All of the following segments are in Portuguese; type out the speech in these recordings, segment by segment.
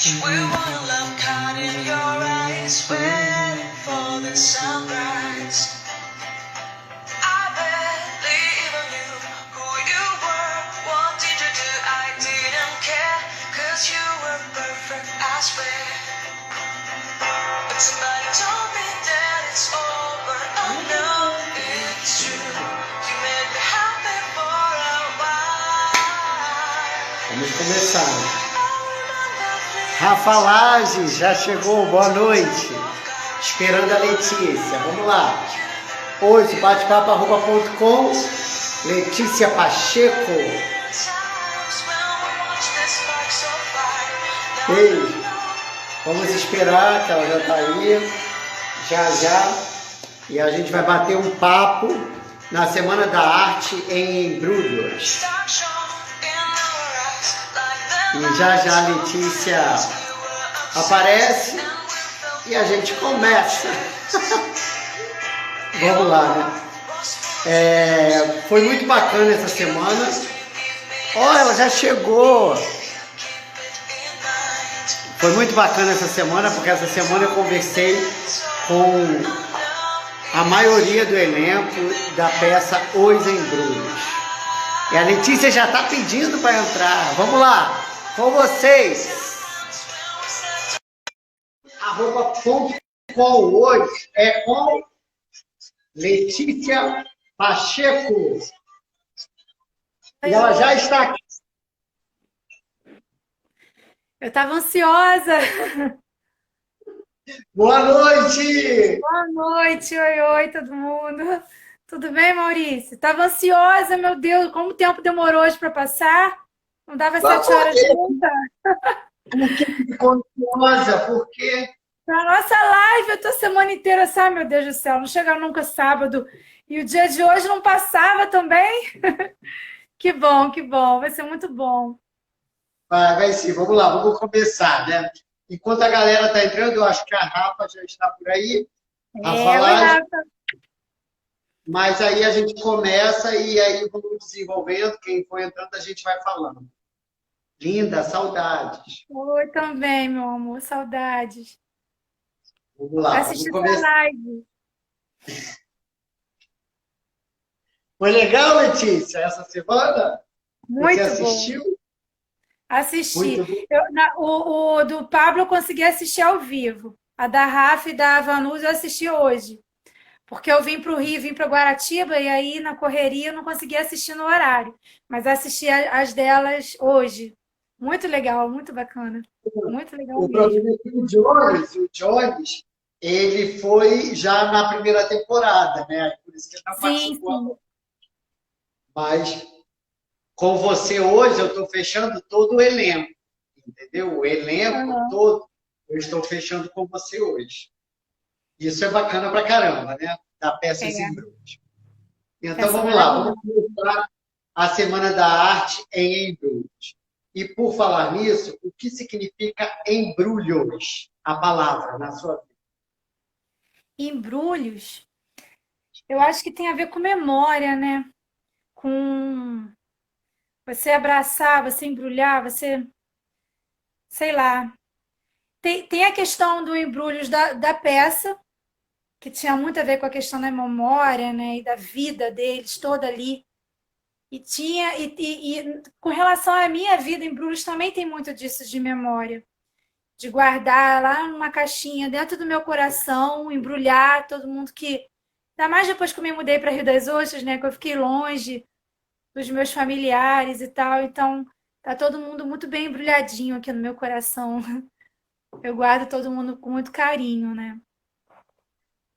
With one love caught in your eyes, waiting for the sunrise. I believe I knew who you were. What did you do? I didn't care, 'cause you were perfect, I swear. But somebody told me that it's over. Oh no, it's true. You made me happy for a while. Vamos começar. Rafa Laje já chegou, boa noite. Esperando a Letícia, vamos lá. Hoje, batepapo@.com, Letícia Pacheco. Beijo. Vamos esperar, que ela já está aí, já. E a gente vai bater um papo na Semana da Arte em Embrulhos. E já a Letícia aparece e a gente começa. Vamos lá, né? Foi muito bacana essa semana. Ó, ela já chegou. Foi muito bacana essa semana, porque essa semana eu conversei com a maioria do elenco da peça Os Embrulhos. E a Letícia já está pedindo para entrar. Vamos lá! Com vocês, @.com hoje é com Letícia Pacheco. E ela já está aqui. Eu estava ansiosa. Boa noite! Boa noite, oi, todo mundo. Tudo bem, Maurício? Estava ansiosa, meu Deus, como o tempo demorou hoje para passar. Não dava 7 horas juntas. Por que ficou ansiosa? Por quê? Na nossa live, eu tô a semana inteira, sabe, meu Deus do céu, não chega nunca sábado. E o dia de hoje não passava também. Que bom, vai ser muito bom. Vai sim, vamos lá, vamos começar, né? Enquanto a galera está entrando, eu acho que a Rafa já está por aí. Rafa. Mas aí a gente começa e aí vamos desenvolvendo. Quem for entrando, a gente vai falando. Linda, saudades. Oi, também, meu amor, saudades. Vamos lá, Assistir vamos começar. a live. Foi legal, Letícia, essa semana? Muito Você assistiu? bom. Assisti. Muito bom. O do Pablo eu consegui assistir ao vivo. A da Rafa e da Vanusa eu assisti hoje. Porque eu vim para o Rio, vim para Guaratiba, e aí na correria eu não consegui assistir no horário. Mas assisti as delas hoje. Muito legal, muito bacana. Muito legal O mesmo. problema é que o Jones, ele foi já na primeira temporada, né? Por isso que ele não participou. Mas com você hoje, eu estou fechando todo o elenco, entendeu? O elenco todo, eu estou fechando com você hoje. Isso é bacana pra caramba, né? Da peça Os Embrulhos. Então, vamos lá. Vamos começar a Semana da Arte em Embrulhos. E, por falar nisso, o que significa embrulhos, a palavra, na sua vida? Embrulhos, eu acho que tem a ver com memória, né? Com você abraçar, você embrulhar, você... Sei lá. Tem a questão do embrulhos da peça, que tinha muito a ver com a questão da memória, né, e da vida deles toda ali. E com relação à minha vida, embrulhos também tem muito disso de memória, de guardar lá numa caixinha dentro do meu coração, embrulhar todo mundo que... Ainda mais depois que eu me mudei para Rio das Ostras, né, que eu fiquei longe dos meus familiares e tal, então tá todo mundo muito bem embrulhadinho aqui no meu coração. Eu guardo todo mundo com muito carinho, né?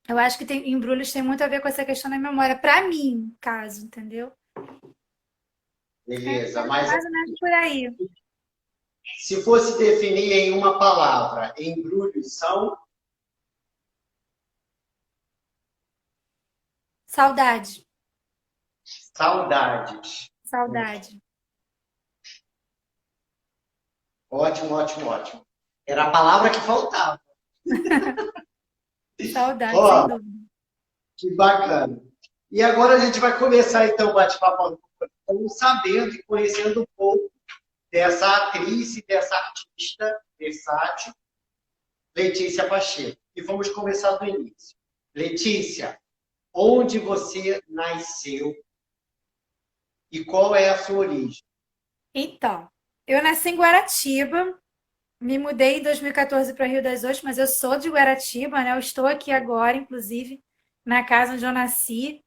Eu acho que embrulhos tem muito a ver com essa questão da memória, para mim, no caso, entendeu? Beleza, mas mais ou menos por aí. Se fosse definir em uma palavra, embrulhos são? Saudade. Saudades. Saudade. Ótimo, ótimo, ótimo. Era a palavra que faltava. Saudade, Ó, sem dúvida. que bacana. E agora a gente vai começar, então, o bate-papo, sabendo e conhecendo um pouco dessa atriz e dessa artista versátil, Letícia Pacheco. E vamos começar do início. Letícia, onde você nasceu e qual é a sua origem? Então, eu nasci em Guaratiba, me mudei em 2014 para Rio das Ostras, mas eu sou de Guaratiba, né? Eu estou aqui agora, inclusive, na casa onde eu nasci.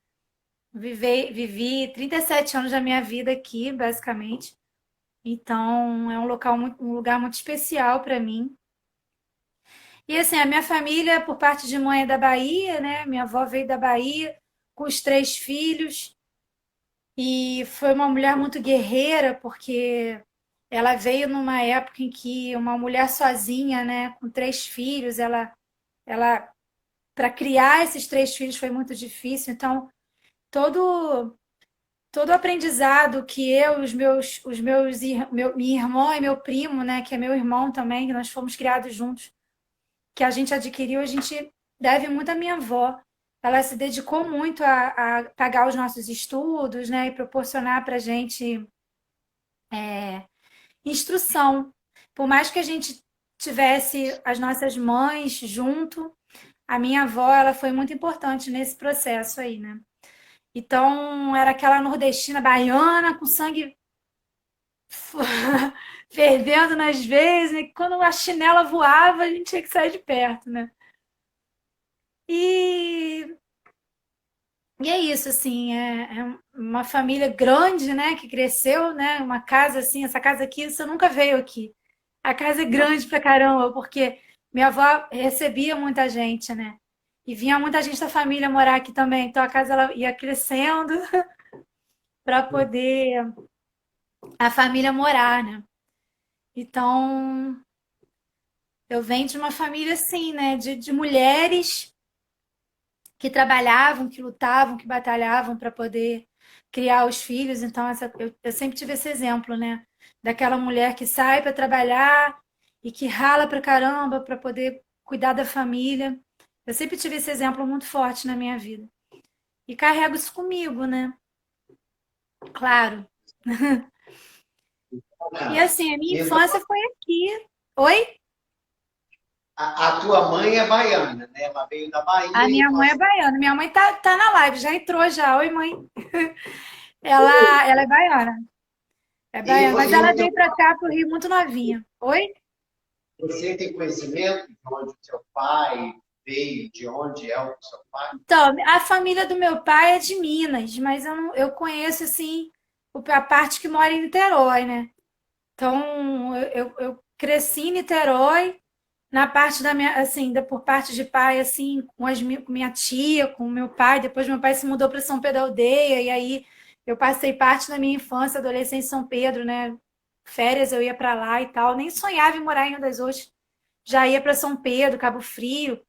Vivi 37 anos da minha vida aqui, basicamente. Então, é um lugar muito especial para mim. E assim, a minha família, por parte de mãe, é da Bahia, né? Minha avó veio da Bahia com os 3 filhos. E foi uma mulher muito guerreira, porque ela veio numa época em que uma mulher sozinha, né, com 3 filhos, ela para criar esses 3 filhos foi muito difícil. Então, todo todo o aprendizado que eu, minha irmã e meu primo, né, que é meu irmão também, que nós fomos criados juntos, que a gente adquiriu, a gente deve muito à minha avó. Ela se dedicou muito a pagar os nossos estudos, né, e proporcionar para a gente instrução. Por mais que a gente tivesse as nossas mães junto, a minha avó, ela foi muito importante nesse processo aí, né? Então, era aquela nordestina baiana com sangue fervendo nas veias, né? Quando a chinela voava, a gente tinha que sair de perto, né? E, e é isso, assim, é uma família grande, né? Que cresceu, né? Uma casa assim, essa casa aqui, você nunca veio aqui. A casa é grande pra caramba, porque minha avó recebia muita gente, né? E vinha muita gente da família morar aqui também. Então a casa ela ia crescendo para poder a família morar, né? Então eu venho de uma família assim, né? De mulheres que trabalhavam, que lutavam, que batalhavam para poder criar os filhos. Então eu sempre tive esse exemplo, né? Daquela mulher que sai para trabalhar e que rala pra caramba para poder cuidar da família. Eu sempre tive esse exemplo muito forte na minha vida. E carrego isso comigo, né? Claro. E assim, a minha Então, infância foi aqui. Oi? a tua mãe é baiana, né? Ela veio da A Bahia e minha mãe é baiana. Minha mãe tá na live, já entrou já. Oi, mãe. Ela é baiana. É baiana, mas e ela o teu, veio pra cá, pro Rio, muito novinha. Oi? você tem conhecimento de onde o seu pai veio, de onde é o seu pai? Então, a família do meu pai é de Minas, mas eu conheço, assim, a parte que mora em Niterói, né? Então, eu cresci em Niterói, na parte da minha, assim, por parte de pai, assim, com minha tia, com meu pai. Depois meu pai se mudou para São Pedro da Aldeia, e aí eu passei parte da minha infância, adolescência em São Pedro, né? Férias eu ia para lá e tal. Nem sonhava em morar em Rio das Ostras. Já ia para São Pedro, Cabo Frio.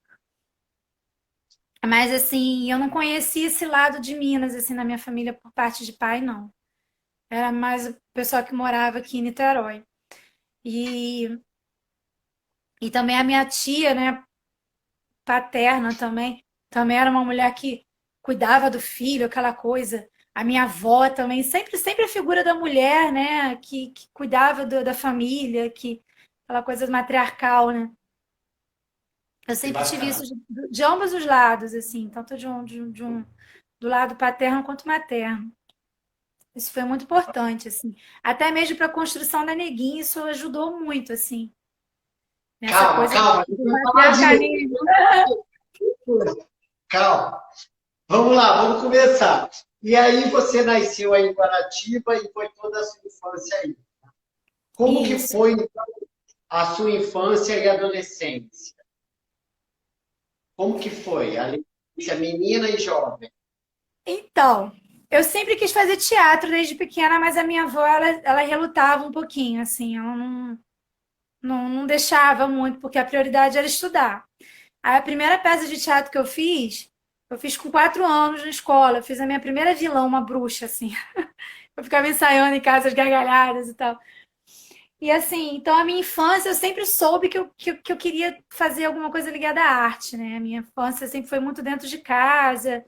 Mas, assim, eu não conhecia esse lado de Minas, assim, na minha família por parte de pai, não. Era mais o pessoal que morava aqui em Niterói. E, e também a minha tia, né, paterna também era uma mulher que cuidava do filho, aquela coisa. A minha avó também, sempre a figura da mulher, né, que cuidava da família, aquela coisa matriarcal, né? Eu Que sempre tive isso bacana. de ambos os lados, assim, tanto do lado paterno quanto materno. Isso foi muito importante, assim. Até mesmo para a construção da Neguinha, isso ajudou muito, assim, nessa Calma, coisa calma, do deixa eu falar disso. matriarcalismo. Calma. Vamos lá, vamos começar. E aí você nasceu aí em Guaratiba e foi toda a sua infância aí. Como que Isso. foi então, a sua infância e adolescência? Como que foi? A Letícia, menina e jovem. Então, eu sempre quis fazer teatro desde pequena, mas a minha avó, ela relutava um pouquinho, assim, ela não deixava muito, porque a prioridade era estudar. Aí a primeira peça de teatro que eu fiz com 4 anos na escola, eu fiz a minha primeira vilã, uma bruxa, assim. Eu ficava ensaiando em casa as gargalhadas e tal. E assim, então a minha infância eu sempre soube que eu queria fazer alguma coisa ligada à arte, né? A minha infância sempre foi muito dentro de casa,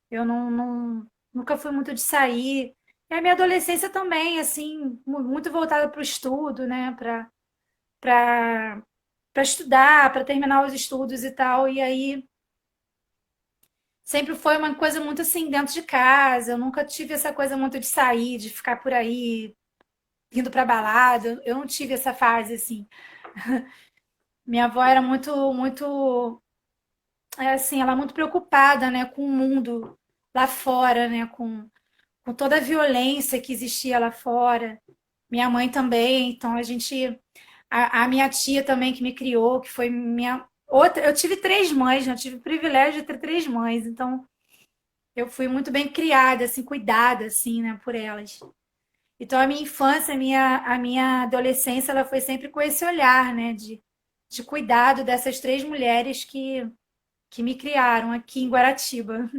eu nunca fui muito de sair. E a minha adolescência também, assim, muito voltada para o estudo, né? Para estudar, para terminar os estudos e tal. E aí sempre foi uma coisa muito assim dentro de casa. Eu nunca tive essa coisa muito de sair, de ficar por aí indo para balada. Eu não tive essa fase assim. Minha avó era muito, assim, ela é muito preocupada, né, com o mundo lá fora, né, com toda a violência que existia lá fora. Minha mãe também, então a minha tia também que me criou, que foi minha outra, eu tive três mães, né? Eu tive o privilégio de ter três mães, então eu fui muito bem criada, assim, cuidada, assim, né, por elas. Então a minha infância, a minha adolescência, ela foi sempre com esse olhar, né, de cuidado dessas três mulheres que me criaram aqui em Guaratiba.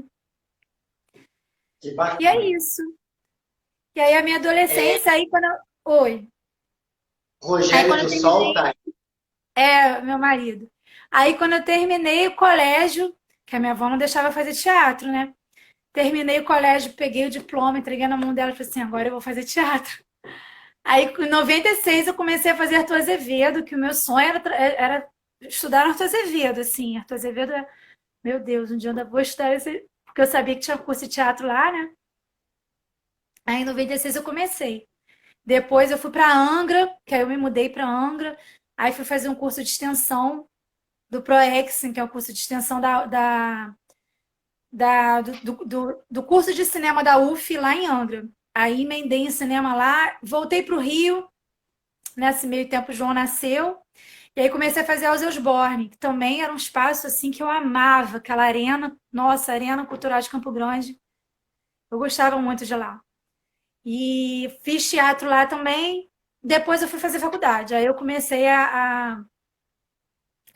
Que E é bacana. isso. E aí a minha É, adolescência, aí quando eu... Oi. Aí Rogério quando eu do Sol terminei, tá aí. meu marido. Aí quando eu terminei o colégio, que a minha avó não deixava fazer teatro, né? Terminei o colégio, peguei o diploma, entreguei na mão dela e falei assim, agora eu vou fazer teatro. Aí em 96 eu comecei a fazer Arthur Azevedo, que o meu sonho era estudar Arthur Azevedo, assim. Arthur Azevedo, meu Deus, um dia eu ainda vou estudar esse... Porque eu sabia que tinha curso de teatro lá, né? Aí em 96 eu comecei. Depois eu fui para Angra, que aí eu me mudei para Angra. Aí fui fazer um curso de extensão do ProExim, que é o curso de extensão do curso de cinema da UF lá em Angra. Aí emendei em cinema lá, voltei para o Rio, nesse meio tempo o João nasceu, e aí comecei a fazer a Ozzy Osbourne, que também era um espaço assim que eu amava, aquela arena, nossa, Arena Cultural de Campo Grande, eu gostava muito de lá. E fiz teatro lá também, depois eu fui fazer faculdade, aí eu comecei a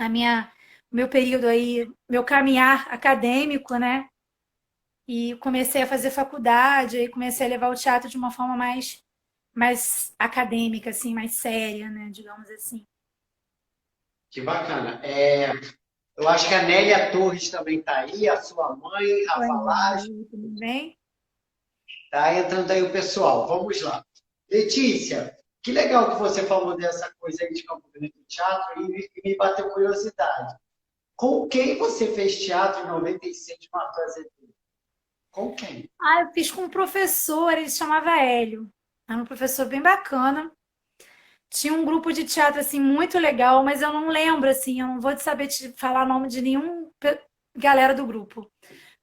minha, meu período aí, meu caminhar acadêmico, né? E comecei a fazer faculdade, aí comecei a levar o teatro de uma forma mais acadêmica, assim, mais séria, né? Digamos assim. Que bacana. Eu acho que a Nélia Torres também está aí, a sua mãe, Oi, Rafa Laje, Nelly, tudo bem? tá entrando aí o pessoal. Vamos lá. Letícia, que legal que você falou dessa coisa aí de Campo Grande do Teatro e me bateu curiosidade. Com quem você fez teatro em 96 de Marta Azevedo? Com quem? Ah, eu fiz com um professor, ele se chamava Hélio. Era um professor bem bacana. Tinha um grupo de teatro, assim, muito legal, mas eu não lembro, assim, eu não vou saber te falar o nome de nenhum galera do grupo.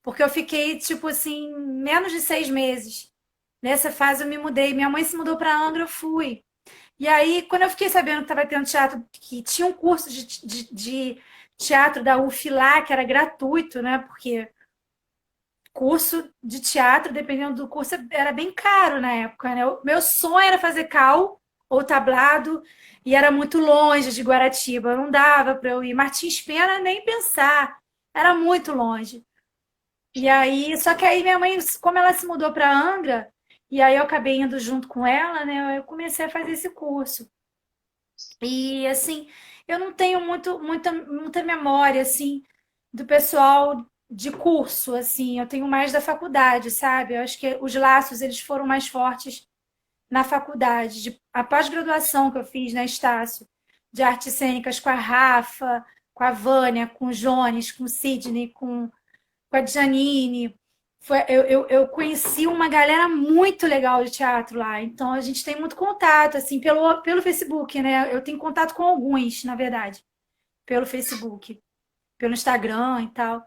Porque eu fiquei, tipo assim, menos de 6 meses. Nessa fase eu me mudei. Minha mãe se mudou para Angra, eu fui. E aí, quando eu fiquei sabendo que estava tendo teatro, que tinha um curso de teatro da UF lá, que era gratuito, né? Porque curso de teatro, dependendo do curso, era bem caro na época, né? O meu sonho era fazer cal ou tablado, e era muito longe de Guaratiba, não dava para eu ir. Martins Pena, nem pensar, era muito longe. E aí, só que aí minha mãe, como ela se mudou para Angra, e aí eu acabei indo junto com ela, né? Eu comecei a fazer esse curso. E assim, eu não tenho muita memória assim do pessoal de curso, assim, eu tenho mais da faculdade, sabe? Eu acho que os laços eles foram mais fortes na faculdade, a pós-graduação que eu fiz na Estácio, de artes cênicas com a Rafa, com a Vânia, com o Jones, com o Sidney, com a Janine. Eu conheci uma galera muito legal de teatro lá. Então a gente tem muito contato, assim, pelo Facebook, né? Eu tenho contato com alguns, na verdade, pelo Facebook, pelo Instagram e tal.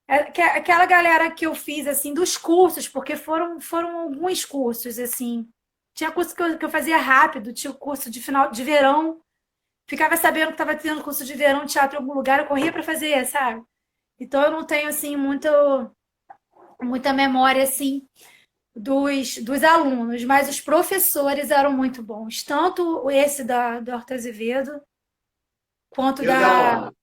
Aquela galera que eu fiz, assim, dos cursos, porque foram alguns cursos, assim. Tinha curso que eu fazia rápido, tinha o curso de final de verão. Ficava sabendo que estava tendo curso de verão de teatro em algum lugar, eu corria para fazer, sabe? Então eu não tenho, assim, muita memória assim dos alunos, mas os professores eram muito bons, tanto esse do Horta Azevedo, quanto E o da Lona?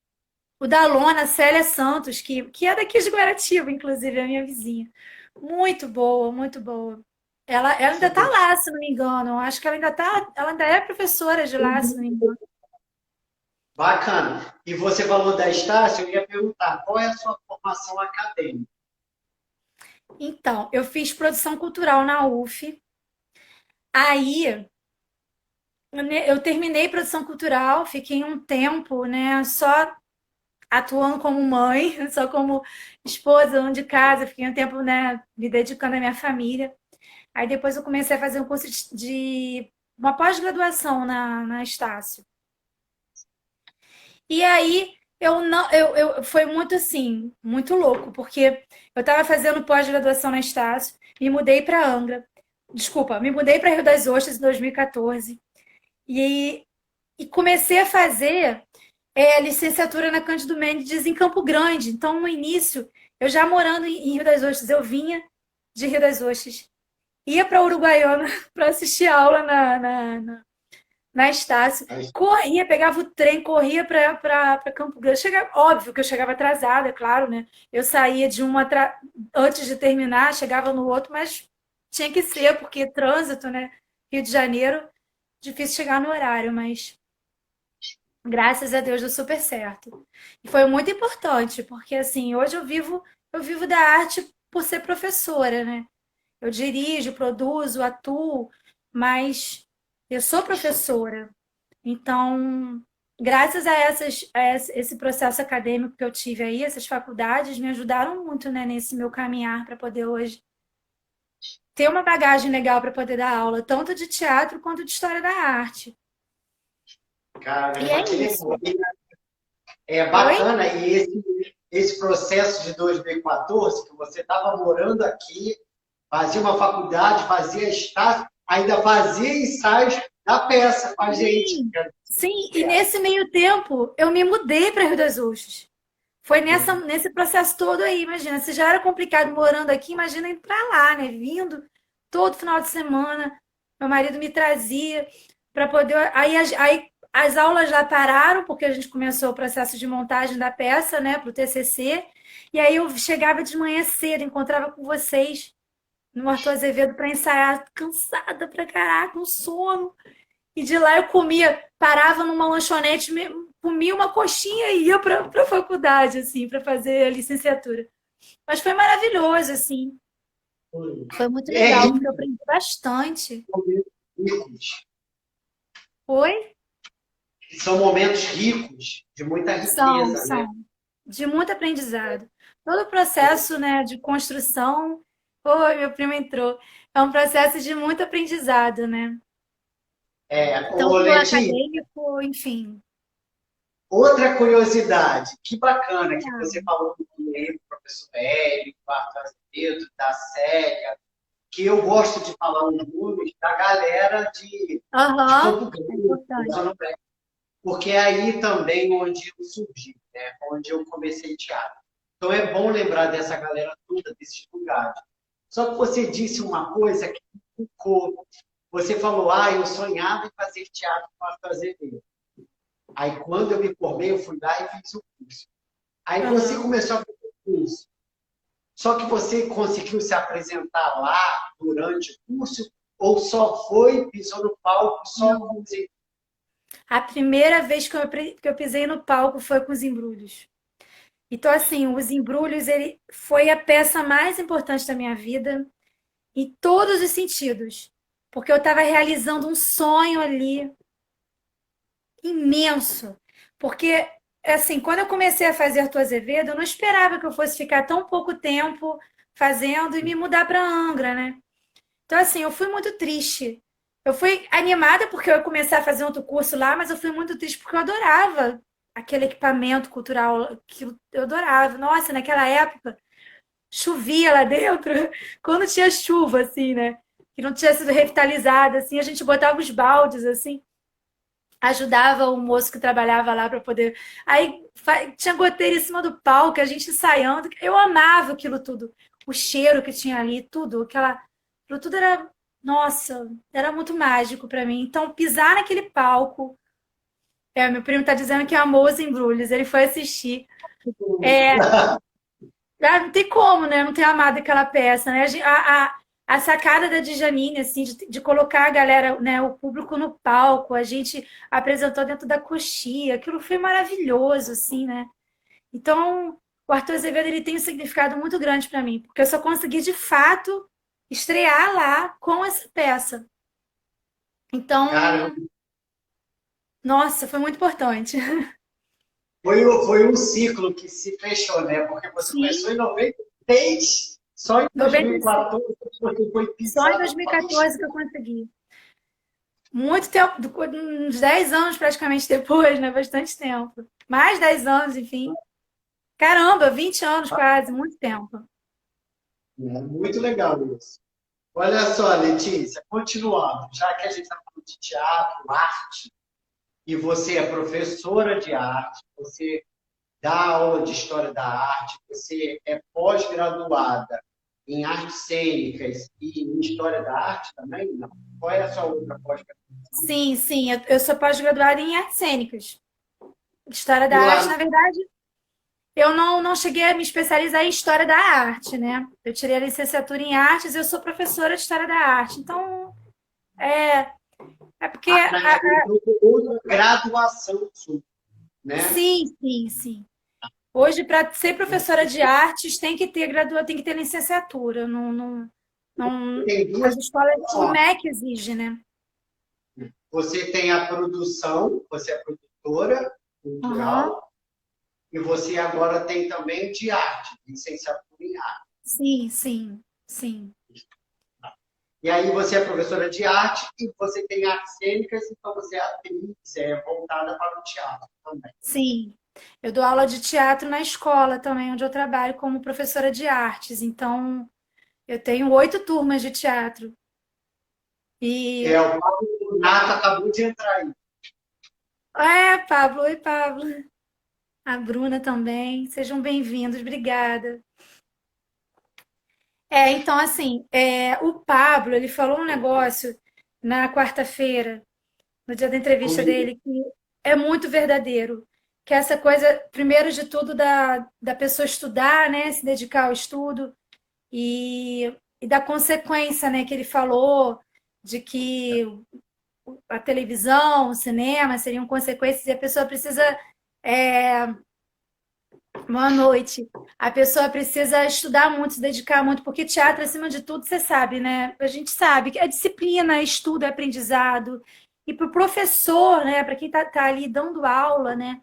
o da Lona Célia Santos, que é daqui de Guaratiba, inclusive, é a minha vizinha. Muito boa, muito boa. Ela ainda está Super. lá, se não me engano. Eu acho que ela ainda é professora de lá, se não me engano. Bacana. E você falou da Estácio, eu ia perguntar, qual é a sua formação acadêmica? Então, eu fiz produção cultural na UF, Aí eu terminei produção cultural, fiquei um tempo, né, só atuando como mãe, só como esposa, dona de casa, fiquei um tempo, né, me dedicando à minha família. Aí depois eu comecei a fazer um curso uma pós-graduação na Estácio. E aí eu não, foi muito assim, muito louco, porque eu estava fazendo pós-graduação na Estácio, me mudei para Angra. Desculpa, me mudei para Rio das Ostras em 2014 e, e comecei a fazer licenciatura na Cândido Mendes em Campo Grande. Então, no início, eu já morando em Rio das Ostras, eu vinha de Rio das Ostras, ia para Uruguaiana para assistir aula na Estácio, Mas, corria, pegava o trem, corria para Campo Grande. Óbvio que eu chegava atrasada, é claro, né? Eu saía de uma antes de terminar, chegava no outro, mas tinha que ser, porque trânsito, né? Rio de Janeiro, difícil chegar no horário, mas graças a Deus deu super certo. E foi muito importante, porque assim, hoje eu vivo da arte por ser professora, né? Eu dirijo, produzo, atuo, mas eu sou professora. Então, graças esse processo acadêmico que eu tive aí, essas faculdades me ajudaram muito, né, nesse meu caminhar para poder hoje ter uma bagagem legal para poder dar aula, tanto de teatro quanto de história da arte. E é caramba, que isso. legal. É Oi? bacana, e esse processo de 2014, que você estava morando aqui, fazia uma faculdade, fazia estágio, ainda fazia ensaios da peça com a gente. Sim, sim. E nesse meio tempo, eu me mudei para Rio das Ostras. Foi nesse processo todo aí, imagina. Se já era complicado morando aqui, imagina indo para lá, né? Vindo todo final de semana. Meu marido me trazia para poder. Aí as aulas já pararam, porque a gente começou o processo de montagem da peça, né, para o TCC. E aí eu chegava de manhã cedo, encontrava com vocês no Arthur Azevedo para ensaiar, cansada pra caraca, com sono. E de lá eu comia, parava numa lanchonete, comia uma coxinha e ia para a faculdade, assim, para fazer a licenciatura. Mas foi maravilhoso, assim. Foi muito É legal, rico, porque eu aprendi bastante. ricos. Oi? São momentos ricos, de muita São, riqueza, né? são. De muito aprendizado. Todo o processo, né, de construção. Oi, meu primo entrou. É um processo de muito aprendizado, né? Ô, Tanto Letícia, acadêmico, enfim. outra curiosidade, que bacana que Ah, você falou do professor Hélio, do Arthur Azevedo, da Célia, que eu gosto de falar os nomes da galera de aham, Campo é Grande, importante. porque é aí também onde eu surgi, né? Onde eu comecei teatro. Então é bom lembrar dessa galera toda, desses lugares. Só que você disse uma coisa que ficou. Você falou, eu sonhava em fazer teatro para fazer mesmo. Aí quando eu me formei, eu fui lá e fiz o curso. Aí você Aham. começou a fazer o curso. Só que você conseguiu se apresentar lá durante o curso ou só foi, pisou no palco só Não. com os... A primeira vez que eu pisei no palco foi com os Embrulhos. Então, assim, os Embrulhos, ele foi a peça mais importante da minha vida, em todos os sentidos. Porque eu estava realizando um sonho ali imenso. Porque, assim, quando eu comecei a fazer Arthur Azevedo, eu não esperava que eu fosse ficar tão pouco tempo fazendo e me mudar para Angra, né? Então, assim, eu fui muito triste. Eu fui animada porque eu ia começar a fazer outro curso lá, mas eu fui muito triste porque eu adorava aquele equipamento cultural que eu adorava. Nossa, naquela época chovia lá dentro, quando tinha chuva, assim, né? Que não tinha sido revitalizada, assim, a gente botava os baldes, assim, ajudava o moço que trabalhava lá para poder. Aí tinha goteira em cima do palco, a gente ensaiando. Eu amava aquilo tudo. O cheiro que tinha ali, tudo, aquilo tudo era, nossa, era muito mágico para mim. Então, pisar naquele palco. Meu primo tá dizendo que amou os Embrulhos, ele foi assistir. É, não tem como, né? Não ter amado aquela peça, né? A sacada da Djanine, assim, de colocar a galera, né, o público no palco, a gente apresentou dentro da coxia, aquilo foi maravilhoso, assim, né? Então, o Arthur Azevedo, ele tem um significado muito grande para mim, porque eu só consegui, de fato, estrear lá com essa peça. Cara, Então, nossa, foi muito importante. foi um ciclo que se fechou, né? Porque você Sim, começou em 93, só em 96. 2014 você foi Só em pisar no país. 2014 que eu consegui. Muito tempo, uns 10 anos praticamente depois, né? Bastante tempo. Mais 10 anos, enfim. Caramba, 20 anos quase, muito tempo. É muito legal isso. Olha só, Letícia, continuando, já que a gente está falando de teatro, arte, e você é professora de arte, você dá aula de história da arte, você é pós-graduada em artes cênicas e em história da arte também? Não. Qual é a sua outra pós-graduação? Sim, sim, eu sou pós-graduada em artes cênicas. História da E arte, lá, na verdade, eu não cheguei a me especializar em história da arte, né? Eu tirei a licenciatura em artes, eu sou professora de história da arte. Então, é, é porque. então, outra graduação sua, né? Sim, sim, sim. Hoje, para ser professora de artes, tem que ter tem que ter licenciatura. Tem duas As escolas, o formas. MEC exige, né? Você tem a produção, você é produtora Aham. cultural, e você agora tem também de arte, licenciatura em arte. Sim, sim, sim, E aí você é professora de arte e você tem artes cênicas, então você é atriz, é voltada para o teatro também. sim. Eu dou aula de teatro na escola também, onde eu trabalho como professora de artes. Então, eu tenho 8 turmas de teatro. E O Pablo Nato acabou de entrar aí. Pablo, oi, Pablo. A Bruna também. Sejam bem-vindos, obrigada. Então, assim, o Pablo, ele falou um negócio na quarta-feira, no dia da entrevista Comigo. dele, que é muito verdadeiro. Que é essa coisa, primeiro de tudo, da pessoa estudar, né? Se dedicar ao estudo e da consequência, né? Que ele falou de que a televisão, o cinema seriam consequências e a pessoa precisa. é, Boa noite. A pessoa precisa estudar muito, se dedicar muito, porque teatro, acima de tudo, você sabe, né? A gente sabe que é disciplina, é estudo, é aprendizado. E para o professor, né? Para quem tá ali dando aula, né?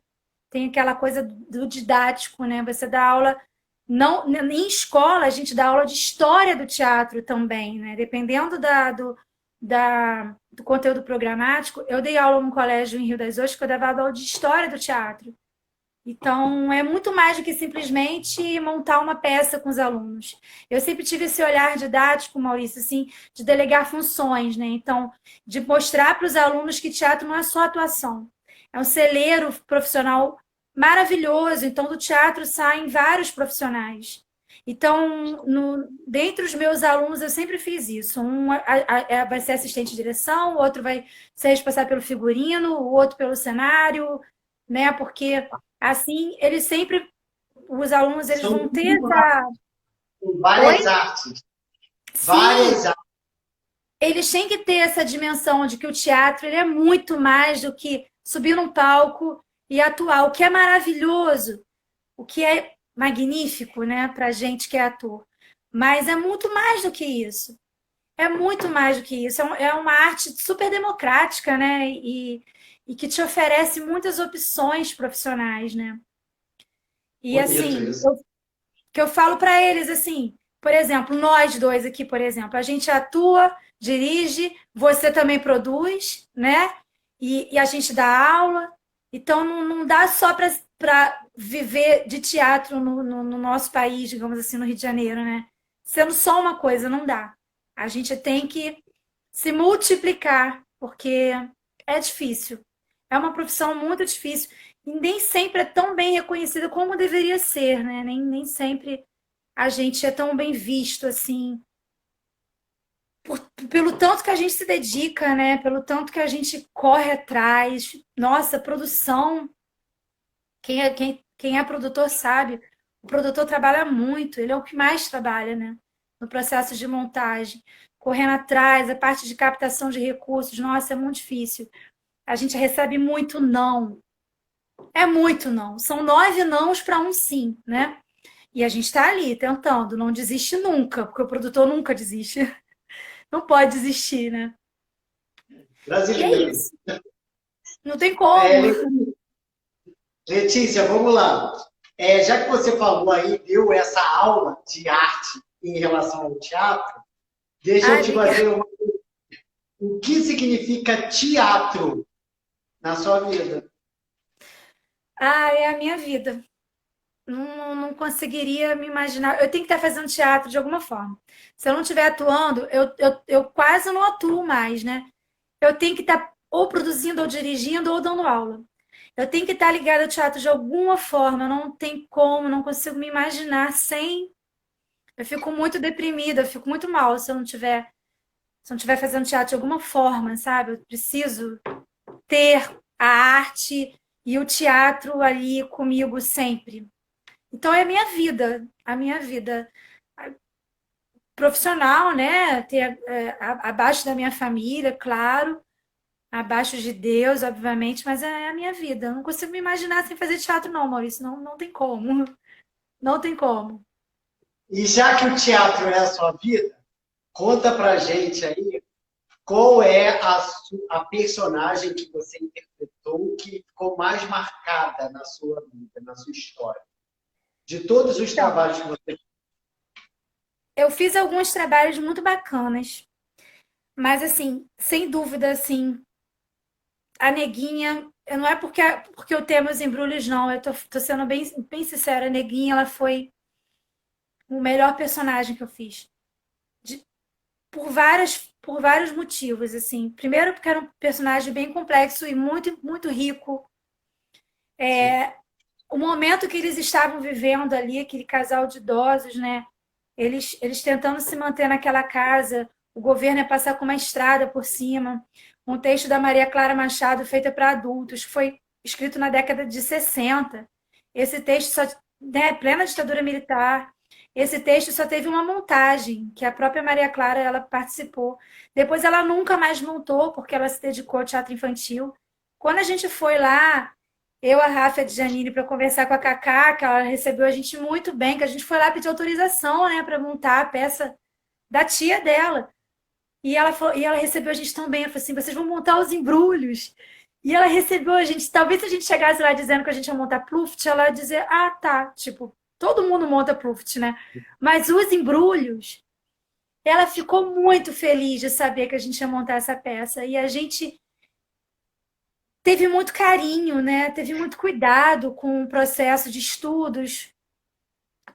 Tem aquela coisa do didático, né? Você dá aula. Não, em escola, a gente dá aula de história do teatro também, né? Dependendo do conteúdo programático. Eu dei aula num colégio em Rio das Ostras que eu dava aula de história do teatro. Então, é muito mais do que simplesmente montar uma peça com os alunos. Eu sempre tive esse olhar didático, Maurício, assim, de delegar funções, né? Então, de mostrar para os alunos que teatro não é só atuação. É um celeiro profissional maravilhoso. Então, do teatro saem vários profissionais. Então, dentre os meus alunos, eu sempre fiz isso. Um vai ser assistente de direção, o outro vai ser responsável pelo figurino, o outro pelo cenário, né? Porque assim, eles sempre, os alunos, eles São vão ter tudo essa. Oi? várias artes. Sim, Várias artes. eles têm que ter essa dimensão de que o teatro ele é muito mais do que subir num palco e atuar, o que é maravilhoso, o que é magnífico, né, pra gente que é ator. Mas é muito mais do que isso. É muito mais do que isso. É uma arte super democrática, né? E que te oferece muitas opções profissionais, né? E Bonito assim, isso. que eu falo para eles assim, por exemplo, nós dois aqui, por exemplo, a gente atua, dirige, você também produz, né? E a gente dá aula, então não dá só para viver de teatro no nosso país, digamos assim, no Rio de Janeiro, né? Sendo só uma coisa, não dá. A gente tem que se multiplicar, porque é difícil. É uma profissão muito difícil e nem sempre é tão bem reconhecida como deveria ser, né? Nem sempre a gente é tão bem visto assim, pelo tanto que a gente se dedica, né? Pelo tanto que a gente corre atrás. Nossa, produção, quem é produtor sabe, o produtor trabalha muito, ele é o que mais trabalha, né? No processo de montagem, correndo atrás, a parte de captação de recursos, nossa, é muito difícil. A gente recebe muito não. É muito não. São 9 nãos para um sim, né? E a gente está ali tentando, não desiste nunca, porque o produtor nunca desiste. Não pode desistir, né? E é Brasileiro. isso. Não tem É, como. Letícia, vamos lá. Já que você falou aí, deu essa aula de arte em relação ao teatro, deixa eu Ai, te obrigada. fazer uma... O que significa teatro na sua vida? Ah, é a minha vida. Não conseguiria me imaginar. Eu tenho que estar fazendo teatro de alguma forma. Se eu não estiver atuando, eu quase não atuo mais, né? Eu tenho que estar ou produzindo, ou dirigindo, ou dando aula. Eu tenho que estar ligada ao teatro de alguma forma. Não tem como, não consigo me imaginar sem. Eu fico muito deprimida, eu fico muito mal se eu não estiver fazendo teatro de alguma forma, sabe? Eu preciso ter a arte e o teatro ali comigo sempre. Então é a minha vida profissional, né? Ter abaixo da minha família, claro, abaixo de Deus, obviamente, mas é a minha vida. Eu não consigo me imaginar sem fazer teatro, não, Maurício. Não, não tem como. Não tem como. E já que o teatro é a sua vida, conta pra gente aí qual é a personagem que você interpretou que ficou mais marcada na sua vida, na sua história. De todos os Então, trabalhos que você... eu fiz alguns trabalhos muito bacanas, mas assim, sem dúvida, assim, a Neguinha, não é porque eu tenho meus embrulhos, não. Eu tô sendo bem sincera. A Neguinha, ela foi o melhor personagem que eu fiz. De- por vários motivos, assim. Primeiro, porque era um personagem bem complexo e muito rico. Sim. O momento que eles estavam vivendo ali, aquele casal de idosos, né? Eles tentando se manter naquela casa, o governo ia passar com uma estrada por cima. Um texto da Maria Clara Machado, feita para adultos, foi escrito na década de 60. Esse texto só, né, plena ditadura militar. Esse texto só teve uma montagem, que a própria Maria Clara ela participou. Depois ela nunca mais montou, porque ela se dedicou ao teatro infantil. Quando a gente foi lá, eu, a Rafa e a Janine, para conversar com a Cacá, que ela recebeu a gente muito bem, que a gente foi lá pedir autorização, né, para montar a peça da tia dela. E ela recebeu a gente tão bem. Ela falou assim: vocês vão montar os embrulhos. E ela recebeu a gente. Talvez se a gente chegasse lá dizendo que a gente ia montar Pluft, ela ia dizer: ah, tá. Tipo, todo mundo monta Pluft, né? Mas os embrulhos, ela ficou muito feliz de saber que a gente ia montar essa peça. E a gente teve muito carinho, né? Teve muito cuidado com o processo de estudos,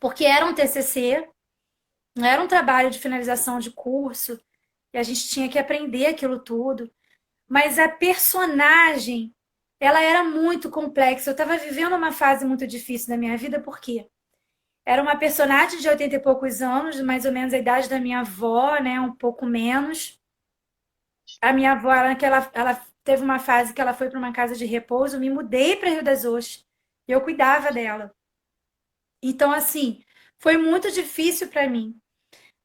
porque era um TCC, não era um trabalho de finalização de curso, e a gente tinha que aprender aquilo tudo. Mas a personagem, ela era muito complexa. Eu estava vivendo uma fase muito difícil da minha vida, porque era uma personagem de 80 e poucos anos, mais ou menos a idade da minha avó, né? Um pouco menos. A minha avó, ela teve uma fase que ela foi para uma casa de repouso, eu me mudei para Rio das Ostras, e eu cuidava dela. Então, assim, foi muito difícil para mim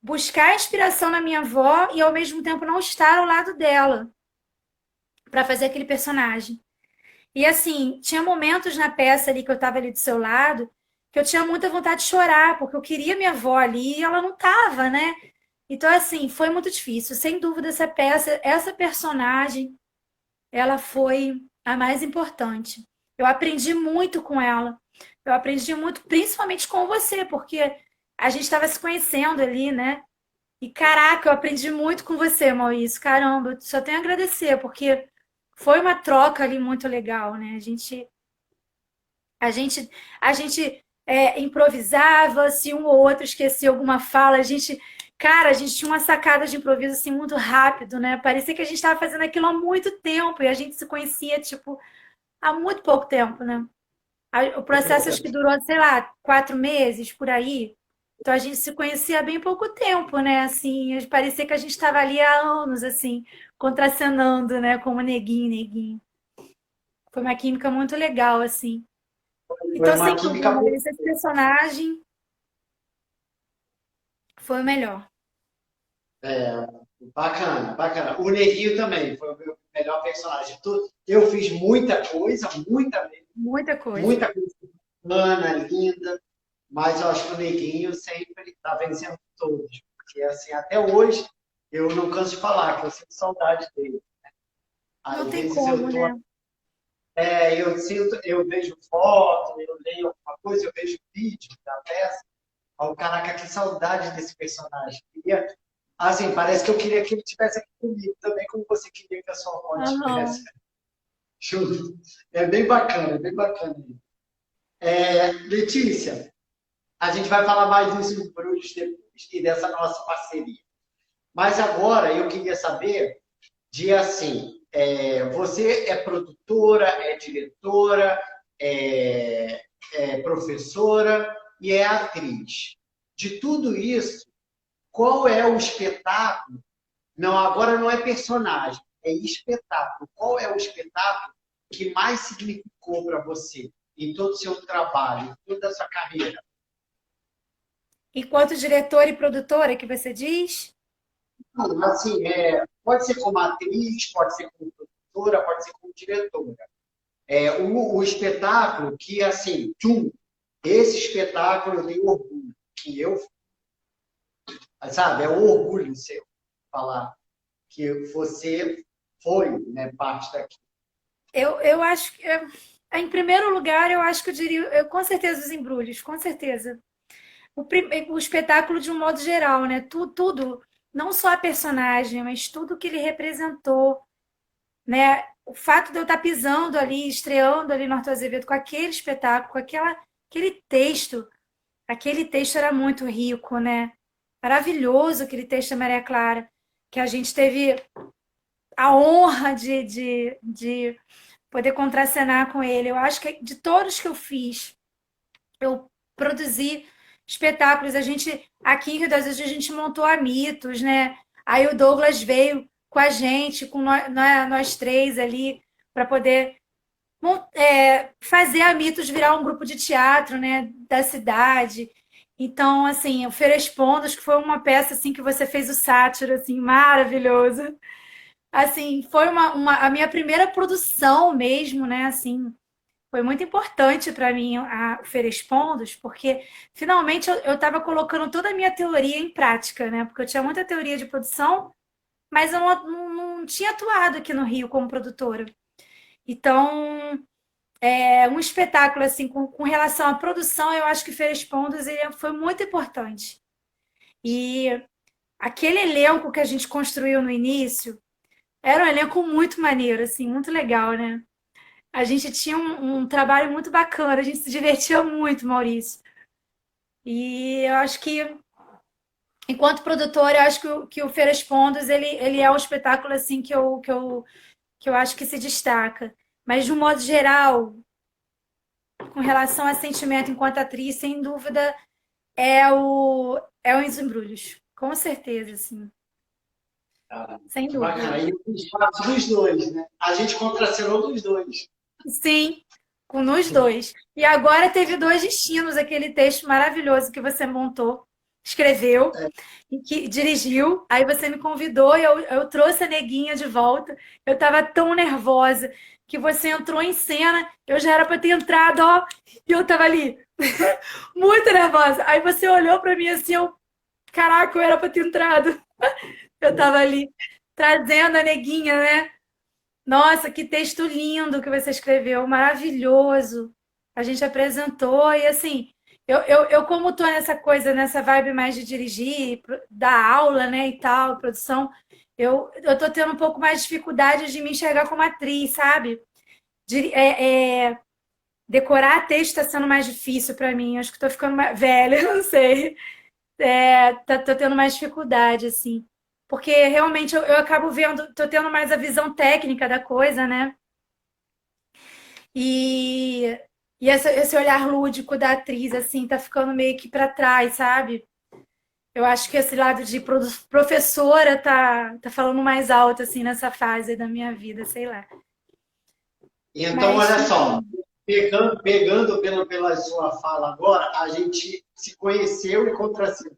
buscar inspiração na minha avó e ao mesmo tempo não estar ao lado dela para fazer aquele personagem. E assim, tinha momentos na peça ali que eu estava ali do seu lado que eu tinha muita vontade de chorar, porque eu queria minha avó ali e ela não estava, né? Então, assim, foi muito difícil. Sem dúvida, essa peça, essa personagem, ela foi a mais importante. Eu aprendi muito com ela. Eu aprendi muito, principalmente com você, porque a gente estava se conhecendo ali, né? E caraca, eu aprendi muito com você, Maurício. Caramba, eu só tenho a agradecer, porque foi uma troca ali muito legal, né? A gente, a gente improvisava, se um ou outro esquecia alguma fala, cara, a gente tinha uma sacada de improviso assim muito rápido, né? Parecia que a gente estava fazendo aquilo há muito tempo e a gente se conhecia, tipo, há muito pouco tempo, né? O processo acho que durou, sei lá, 4 meses por aí. Então a gente se conhecia há bem pouco tempo, né? Assim, parecia que a gente estava ali há anos, assim, contracenando, né? Como neguinho, neguinho. Foi uma química muito legal, assim. Foi Então, uma sem dúvida, química Maurício, esse personagem foi o melhor. é, bacana, bacana. O Neguinho também foi o meu melhor personagem. Eu fiz muita coisa, Muita coisa. muita coisa bacana, linda, mas eu acho que o Neguinho sempre está vencendo todos. Porque, assim, até hoje, eu não canso de falar que eu sinto saudade dele. Não Às tem vezes eu como, tô, né? eu sinto, eu vejo foto, eu leio alguma coisa, eu vejo vídeo da peça. Oh, caraca, que saudade desse personagem. Queria, assim, parece que eu queria que ele estivesse aqui comigo também, como você queria que a sua avó estivesse. Aham. Juro. É bem bacana, é bem bacana. Letícia, a gente vai falar mais dos embrulhos depois e dessa nossa parceria. Mas agora eu queria saber de assim, você é produtora, é diretora, é, é professora e é atriz. De tudo isso, qual é o espetáculo? Não, agora não é personagem, é espetáculo. Qual é o espetáculo que mais significou para você em todo o seu trabalho, em toda a sua carreira? Enquanto diretora e produtora, que você diz? Não, assim, pode ser como atriz, pode ser como produtora, pode ser como diretora. O espetáculo que, assim, esse espetáculo eu tenho orgulho, que eu, sabe, é um orgulho seu falar que você foi, né, parte daqui. Eu acho que, em primeiro lugar, eu acho que eu diria, com certeza, os embrulhos, com certeza. O espetáculo de um modo geral, né? Tudo, não só a personagem, mas tudo que ele representou, né? O fato de eu estar pisando ali, estreando ali no Arthur Azevedo com aquele espetáculo, com aquele texto era muito rico, né? Maravilhoso aquele texto da Maria Clara, que a gente teve a honra de poder contracenar com ele. Eu acho que de todos que eu fiz, eu produzi espetáculos. A gente, aqui em Rio das Ostras, a gente montou a Mitos, né? Aí o Douglas veio com a gente, com nós três ali, para poder fazer a Mitos virar um grupo de teatro, né, da cidade. Então, assim, o Ferespondos, que foi uma peça assim que você fez o sátiro, assim, maravilhoso. Assim, foi a minha primeira produção mesmo, né, assim, foi muito importante para mim o Ferespondos, porque finalmente eu estava colocando toda a minha teoria em prática, né, porque eu tinha muita teoria de produção, mas eu não tinha atuado aqui no Rio como produtora. Então, um espetáculo assim com relação à produção, eu acho que Ferespondos ele foi muito importante. E aquele elenco que a gente construiu no início era um elenco muito maneiro, assim, muito legal, né? A gente tinha um trabalho muito bacana, a gente se divertia muito, Maurício. E eu acho que, enquanto produtora, eu acho que o Ferespondos ele é um espetáculo assim que eu acho que se destaca. Mas, de um modo geral, com relação a sentimento enquanto atriz, sem dúvida, é os embrulhos. Com certeza, assim. Ah, Sem que bacana. dúvida. E os fatos dos dois, né? A gente contracenou dos dois. Sim, com nos dois. E agora teve dois destinos, aquele texto maravilhoso que você montou, escreveu e que dirigiu. Aí você me convidou e eu trouxe a neguinha de volta. Eu estava tão nervosa que você entrou em cena, eu já era para ter entrado, ó, e eu estava ali, muito nervosa. Aí você olhou para mim assim, caraca, eu era para ter entrado. Eu estava ali trazendo a neguinha, né? Nossa, que texto lindo que você escreveu, maravilhoso. A gente apresentou e assim, eu como tô nessa coisa, nessa vibe mais de dirigir, dar aula, né, e tal, produção, eu tô tendo um pouco mais de dificuldade de me enxergar como atriz, sabe? Decorar texto está sendo mais difícil para mim. Acho que tô ficando mais velha, não sei. Tô tendo mais dificuldade, assim. Porque realmente eu acabo vendo, tô tendo mais a visão técnica da coisa, né? E, e esse olhar lúdico da atriz, assim, tá ficando meio que para trás, sabe? Eu acho que esse lado de professora tá falando mais alto, assim, nessa fase da minha vida, sei lá. Então, Mas, olha só, enfim, pegando pela sua fala agora, a gente se conheceu e contracenou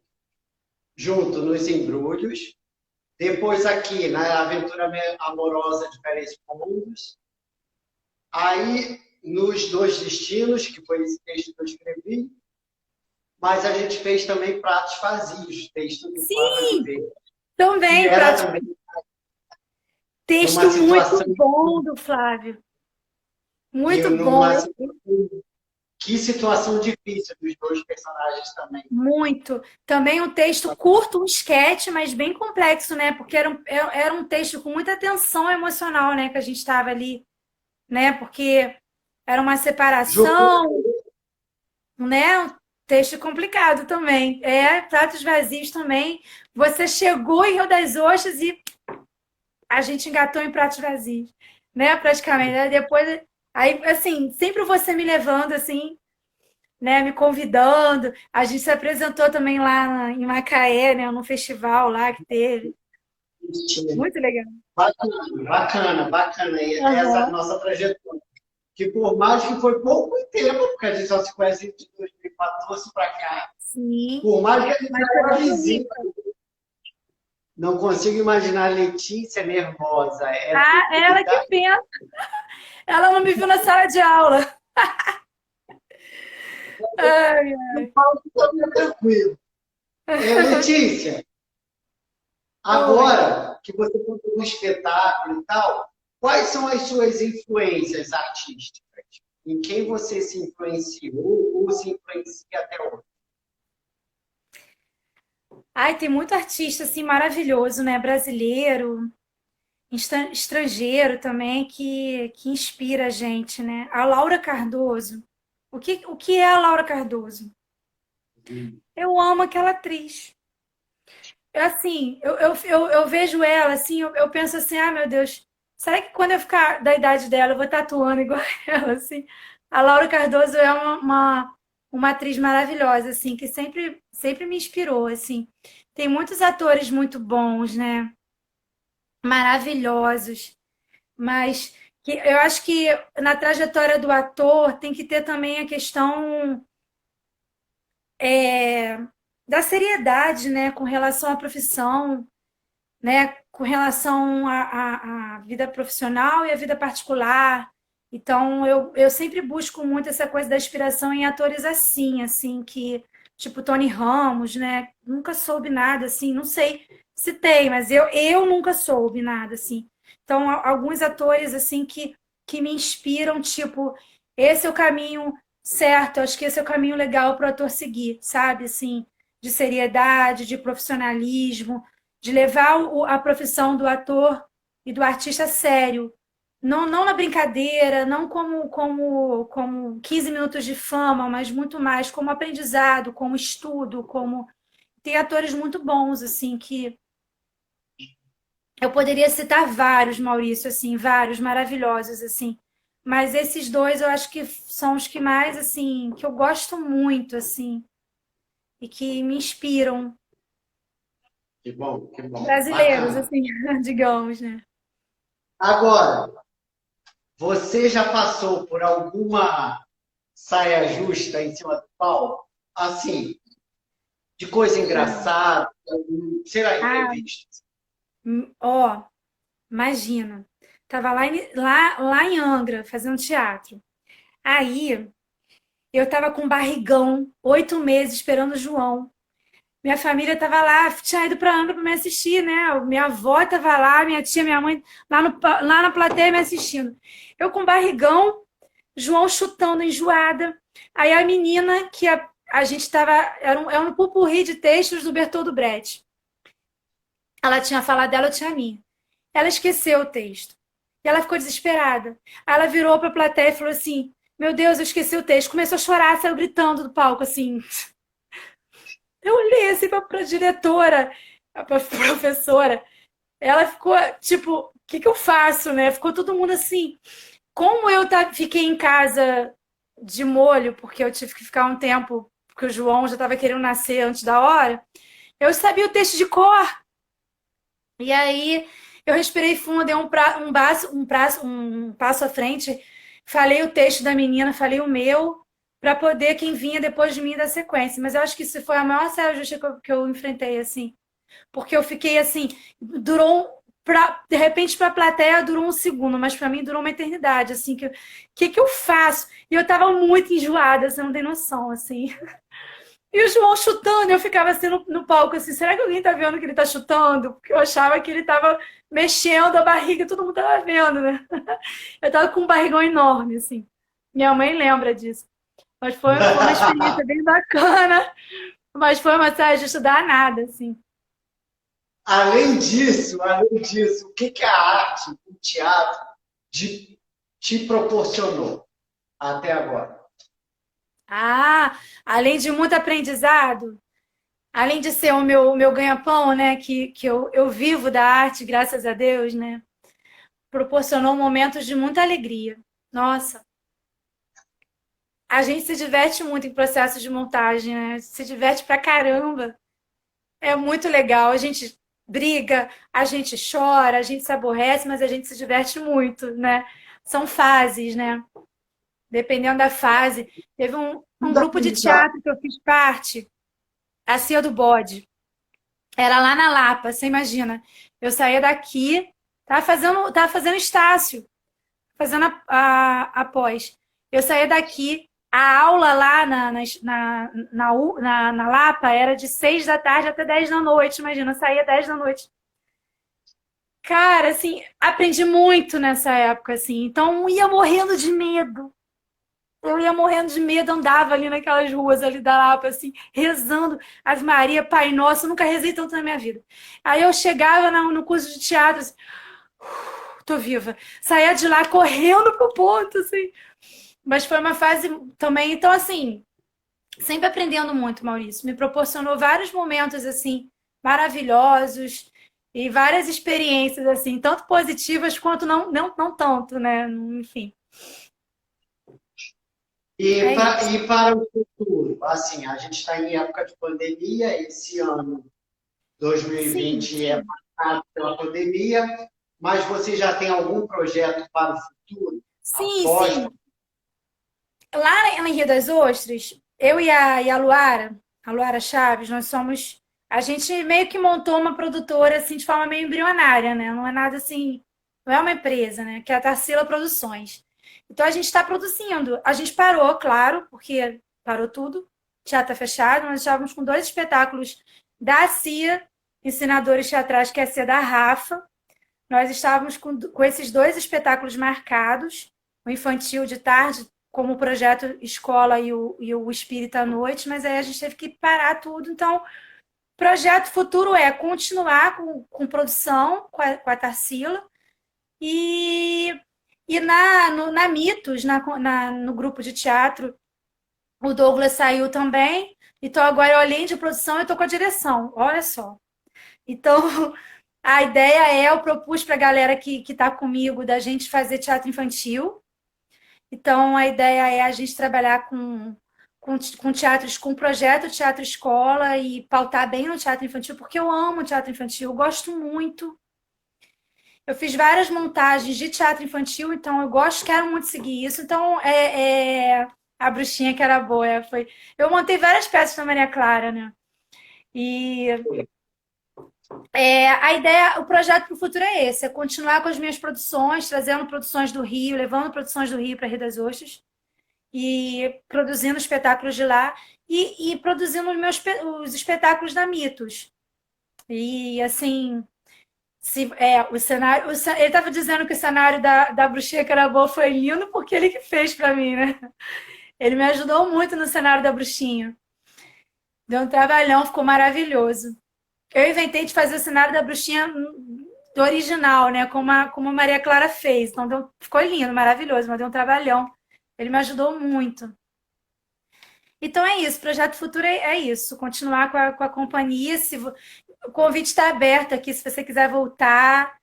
junto nos embrulhos, depois aqui na Aventura Amorosa de Pérez Pontos, aí nos Dois Destinos, que foi esse texto que eu escrevi, mas a gente fez também Pratos Vazios, texto do Flávio sim, Oliveira, que também, era pratos também Texto numa muito situação, bom do Flávio. e Muito bom. numa, que situação difícil dos dois personagens também. Muito. Também um texto curto, um esquete, mas bem complexo, né? Porque era um texto com muita tensão emocional, né? Que a gente estava ali, né? Porque era uma Ju, separação, né? Um texto complicado também. É, Pratos Vazios também. Você chegou em Rio das Ostras e a gente engatou em Pratos Vazios, né? Praticamente. Aí depois, aí, assim, sempre você me levando, assim, né, me convidando. A gente se apresentou também lá em Macaé, né, num festival lá que teve. Muito legal. bacana, bacana, bacana. E essa Aham. nossa trajetória. Que por mais que foi pouco tempo, porque a gente só se conhece de 2014 para cá, Sim, por mais que a gente mas foi era muito vizinho, bonito. não consigo imaginar a Letícia nervosa. É Ah, ela que tranquilidade. pensa. Ela não me viu na sala de aula. Ai, Eu falo que tá tranquilo. Letícia, oi. agora que você contou no espetáculo e tal, quais são as suas influências artísticas? Em quem você se influenciou ou se influencia até hoje? Ai, tem muito artista assim maravilhoso, né? Brasileiro, estrangeiro também que inspira a gente, né? A Laura Cardoso. O que é a Laura Cardoso? Eu amo aquela atriz. Assim, eu vejo ela, assim, eu penso assim, ah, meu Deus, será que quando eu ficar da idade dela, eu vou estar atuando igual ela, assim? A Laura Cardoso é uma atriz maravilhosa, assim, que sempre me inspirou, assim. Tem muitos atores muito bons, né? Maravilhosos, mas que eu acho que na trajetória do ator tem que ter também a questão da seriedade, né, com relação à profissão, né, com relação à vida profissional e à vida particular. Então, eu sempre busco muito essa coisa da inspiração em atores assim, que, tipo Tony Ramos, né? Nunca soube nada, assim, não sei se tem, mas eu nunca soube nada, assim. Então, alguns atores, assim, que me inspiram, tipo, esse é o caminho certo, acho que esse é o caminho legal para o ator seguir, sabe? Assim, de seriedade, de profissionalismo, de levar a profissão do ator e do artista a sério. Não na brincadeira, não como 15 minutos de fama, mas muito mais como aprendizado, como estudo, como. Tem atores muito bons, assim, que eu poderia citar vários, Maurício, assim, vários maravilhosos, assim. Mas esses dois eu acho que são os que mais, assim, que eu gosto muito, assim, e que me inspiram. Que bom, Brasileiros, bacana. assim, digamos, né? Agora, você já passou por alguma saia justa em cima do palco? Assim, de coisa engraçada, sei lá, Ah, imprevisto. ó, imagina. Tava lá em Angra, fazendo teatro. Aí, eu tava com barrigão, 8 meses, esperando o João. Minha família tava lá, tinha ido pra Angra pra me assistir, né? Minha avó tava lá, minha tia, minha mãe, lá na plateia me assistindo. Eu com barrigão, João chutando, enjoada. Aí a menina a gente tava, era um pupurri de textos do Bertoldo Brecht. Ela tinha falado dela, eu tinha a minha. Ela esqueceu o texto. E ela ficou desesperada. Aí ela virou para a plateia e falou assim: Meu Deus, eu esqueci o texto. Começou a chorar, saiu gritando do palco assim. Eu olhei assim para a diretora, para a professora. Ela ficou tipo: O que eu faço, né? Ficou todo mundo assim. Como eu fiquei em casa de molho, porque eu tive que ficar um tempo, porque o João já estava querendo nascer antes da hora, eu sabia o texto de cor. E aí eu respirei fundo, dei um passo à frente, falei o texto da menina, falei o meu, para poder quem vinha depois de mim dar sequência. Mas eu acho que isso foi a maior saia justa que eu enfrentei, assim. Porque eu fiquei assim, de repente para a plateia durou um segundo, mas para mim durou uma eternidade, assim, que eu faço? E eu tava muito enjoada, você não tem noção, assim. E o João chutando, eu ficava assim no palco, assim, será que alguém tá vendo que ele tá chutando? Porque eu achava que ele tava mexendo a barriga, todo mundo tava vendo, né? Eu tava com um barrigão enorme, assim. Minha mãe lembra disso. Mas foi uma experiência bem bacana, mas foi uma saia justa danada, assim. Além disso, o que que a arte, o teatro, de- te proporcionou até agora? Ah, além de muito aprendizado, além de ser o meu ganha-pão, né? Que eu vivo da arte, graças a Deus, né? Proporcionou momentos de muita alegria. Nossa, a gente se diverte muito em processos de montagem, né? Se diverte pra caramba. É muito legal. A gente briga, a gente chora, a gente se aborrece, mas a gente se diverte muito, né? São fases, né? Dependendo da fase. Teve um grupo de teatro que eu fiz parte, a Cia do Bode. Era lá na Lapa, você imagina. Eu saía daqui, tava fazendo estácio, fazendo a pós. Eu saía daqui, a aula lá na Lapa era de 6 da tarde até 10 da noite, imagina, eu saía 10 da noite. Cara, assim, aprendi muito nessa época, assim, então ia morrendo de medo. Eu ia morrendo de medo, andava ali naquelas ruas ali da Lapa, assim, rezando Ave Maria, Pai Nosso, eu nunca rezei tanto na minha vida. Aí eu chegava no curso de teatro, assim, tô viva. Saía de lá correndo pro ponto, assim. Mas foi uma fase também, então assim, sempre aprendendo muito, Maurício. Me proporcionou vários momentos assim maravilhosos e várias experiências assim, tanto positivas quanto não tanto, né? Enfim, é isso. E para o futuro? Assim, a gente está em época de pandemia, esse ano Sim, 2020 é sim. marcado pela pandemia, mas você já tem algum projeto para o futuro? Sim, Após. sim. Lá em Rio das Ostras, eu e a a Luara Chaves, nós somos. A gente meio que montou uma produtora assim de forma meio embrionária, né? Não é nada assim, não é uma empresa, né? Que é a Tarsila Produções. Então a gente está produzindo. A gente parou, claro, porque parou tudo, teatro tá fechado. Nós estávamos com dois espetáculos da CIA, ensinadores teatrais, que é a CIA da Rafa. Nós estávamos com esses dois espetáculos marcados, o infantil de tarde, como o projeto Escola e o Espírita à noite, mas aí a gente teve que parar tudo. Então, projeto futuro é continuar com produção, com a Tarsila, e, na Mitos, no grupo de teatro, o Douglas saiu também. Então, agora, além de produção, eu estou com a direção. Olha só. Então, a ideia é, eu propus para a galera que está comigo da gente fazer teatro infantil. Então, a ideia é a gente trabalhar com teatros, com projeto teatro escola e pautar bem no teatro infantil, porque eu amo teatro infantil, eu gosto muito. Eu fiz várias montagens de teatro infantil, então eu gosto, quero muito seguir isso. Então, a bruxinha que era boa, foi. Eu montei várias peças da Maria Clara, né? E a ideia, o projeto para o futuro é esse, é continuar com as minhas produções, trazendo produções do Rio, levando produções do Rio para Rio das Ostras e produzindo espetáculos de lá e produzindo os espetáculos da Mitos. E assim, o cenário, ele estava dizendo que o cenário da Bruxinha que era boa foi lindo porque ele que fez para mim, né? Ele me ajudou muito no cenário da Bruxinha. Deu um trabalhão, ficou maravilhoso. Eu inventei de fazer o cenário da bruxinha do original, né? Como a Maria Clara fez. Então ficou lindo, maravilhoso, mas deu um trabalhão. Ele me ajudou muito. Então é isso, Projeto Futuro é isso. Continuar com a companhia. O convite está aberto aqui, se você quiser voltar,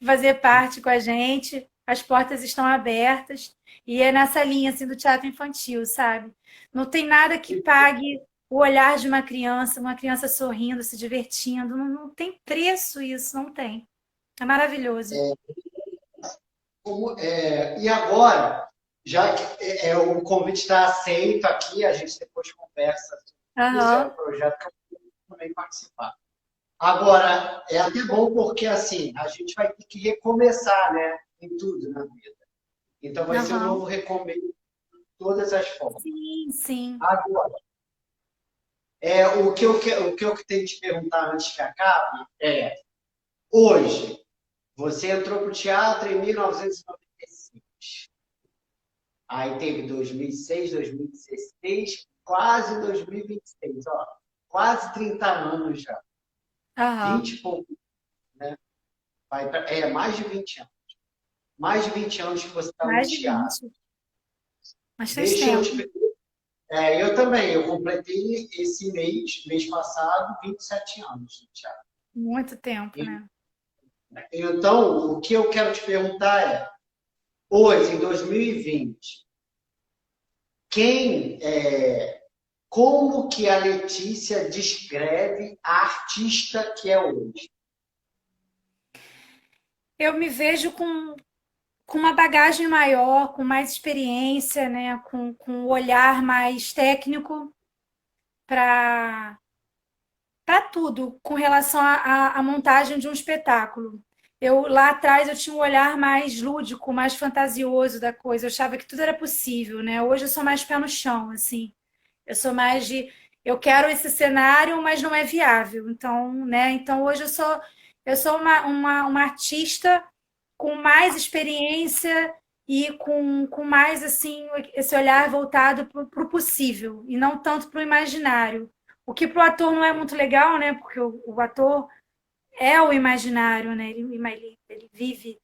fazer parte com a gente. As portas estão abertas. E é nessa linha assim, do teatro infantil, sabe? Não tem nada que pague o olhar de uma criança sorrindo, se divertindo. Não tem preço isso, não tem. É maravilhoso. E agora, já que o convite está aceito aqui, a gente depois conversa sobre isso, é um Aham, projeto que eu vou também participar. Agora, é até bom porque assim, a gente vai ter que recomeçar, né, em tudo na vida. Então vai ser um aham. novo recomeço de todas as formas. Sim, sim. Agora, O que eu tenho que te perguntar antes que acabe é, hoje, você entrou para o teatro em 1995. Aí teve 2006, 2016, quase 2026, ó. Quase 30 anos já. Aham. 20 e pouco, né? Mais de 20 anos. Mais de 20 anos que você está no Mais de teatro. 20. Bastante Deixa eu tempo. te... eu também, eu completei esse mês passado, 27 anos no teatro. Muito tempo, né? Então, o que eu quero te perguntar é, hoje, em 2020, como que a Letícia descreve a artista que é hoje? Eu me vejo com uma bagagem maior, com mais experiência, né? Com um olhar mais técnico para tudo com relação à montagem de um espetáculo. Eu lá atrás eu tinha um olhar mais lúdico, mais fantasioso da coisa. Eu achava que tudo era possível, né? Hoje eu sou mais pé no chão, assim. Eu sou mais de eu quero esse cenário, mas não é viável. Então, né? Então hoje eu sou uma artista com mais experiência e com mais assim esse olhar voltado para o possível e não tanto para o imaginário. O que para o ator não é muito legal, né? Porque o ator é o imaginário, né? Ele vive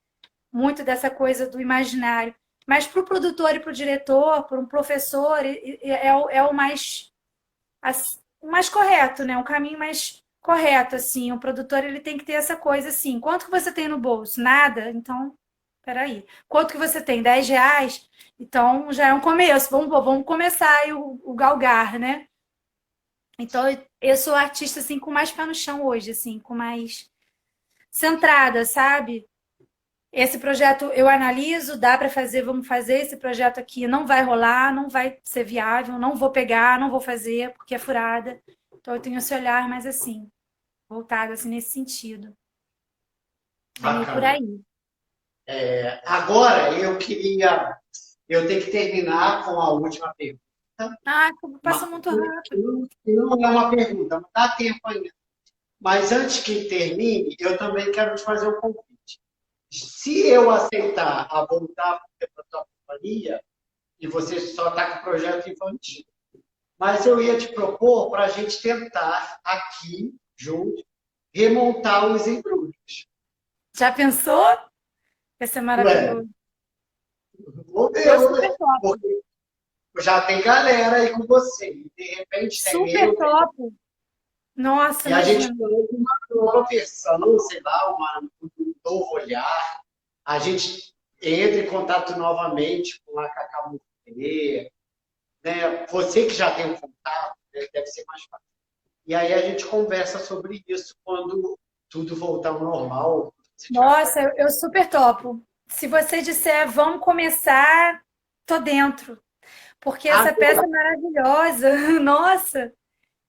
muito dessa coisa do imaginário. Mas para o produtor e para o diretor, para um professor, é o mais correto, né? Um caminho mais correto, assim. O produtor ele tem que ter essa coisa assim. Quanto que você tem no bolso? Nada? Então, peraí. Quanto que você tem? R$ 10? Então, já é um começo. Vamos começar aí o galgar, né? Então, eu sou artista, assim, com mais pé no chão hoje, assim, com mais centrada, sabe? Esse projeto eu analiso, dá para fazer, vamos fazer. Esse projeto aqui não vai rolar, não vai ser viável, não vou pegar, não vou fazer, porque é furada. Então, eu tenho esse olhar mais assim, voltado assim nesse sentido. É meio por Bacana. aí. Agora, eu tenho que terminar com a última pergunta. Ah, passa Mas, muito rápido. que não é uma pergunta, não dá tempo ainda. Mas antes que termine, eu também quero te fazer um convite. Se eu aceitar a voltar para a tua companhia, e você só está com o projeto infantil, mas eu ia te propor para a gente tentar aqui, junto, remontar os embrulhos. Já pensou? Vai ser Ué, maravilhoso. Eu vamos super ver, topo. porque já tem galera aí com você, e de repente tem Super eu, topo. Nossa, e a gente imagina. coloca uma nova versão, sei lá, um novo olhar. A gente entra em contato novamente com a Cacá Moreira, né? Você que já tem um contato, né? Deve ser mais fácil. E aí a gente conversa sobre isso quando tudo voltar ao normal, se tiver Nossa, eu super topo. Se você disser, vamos começar, tô dentro. Porque essa peça agora. é maravilhosa. Nossa!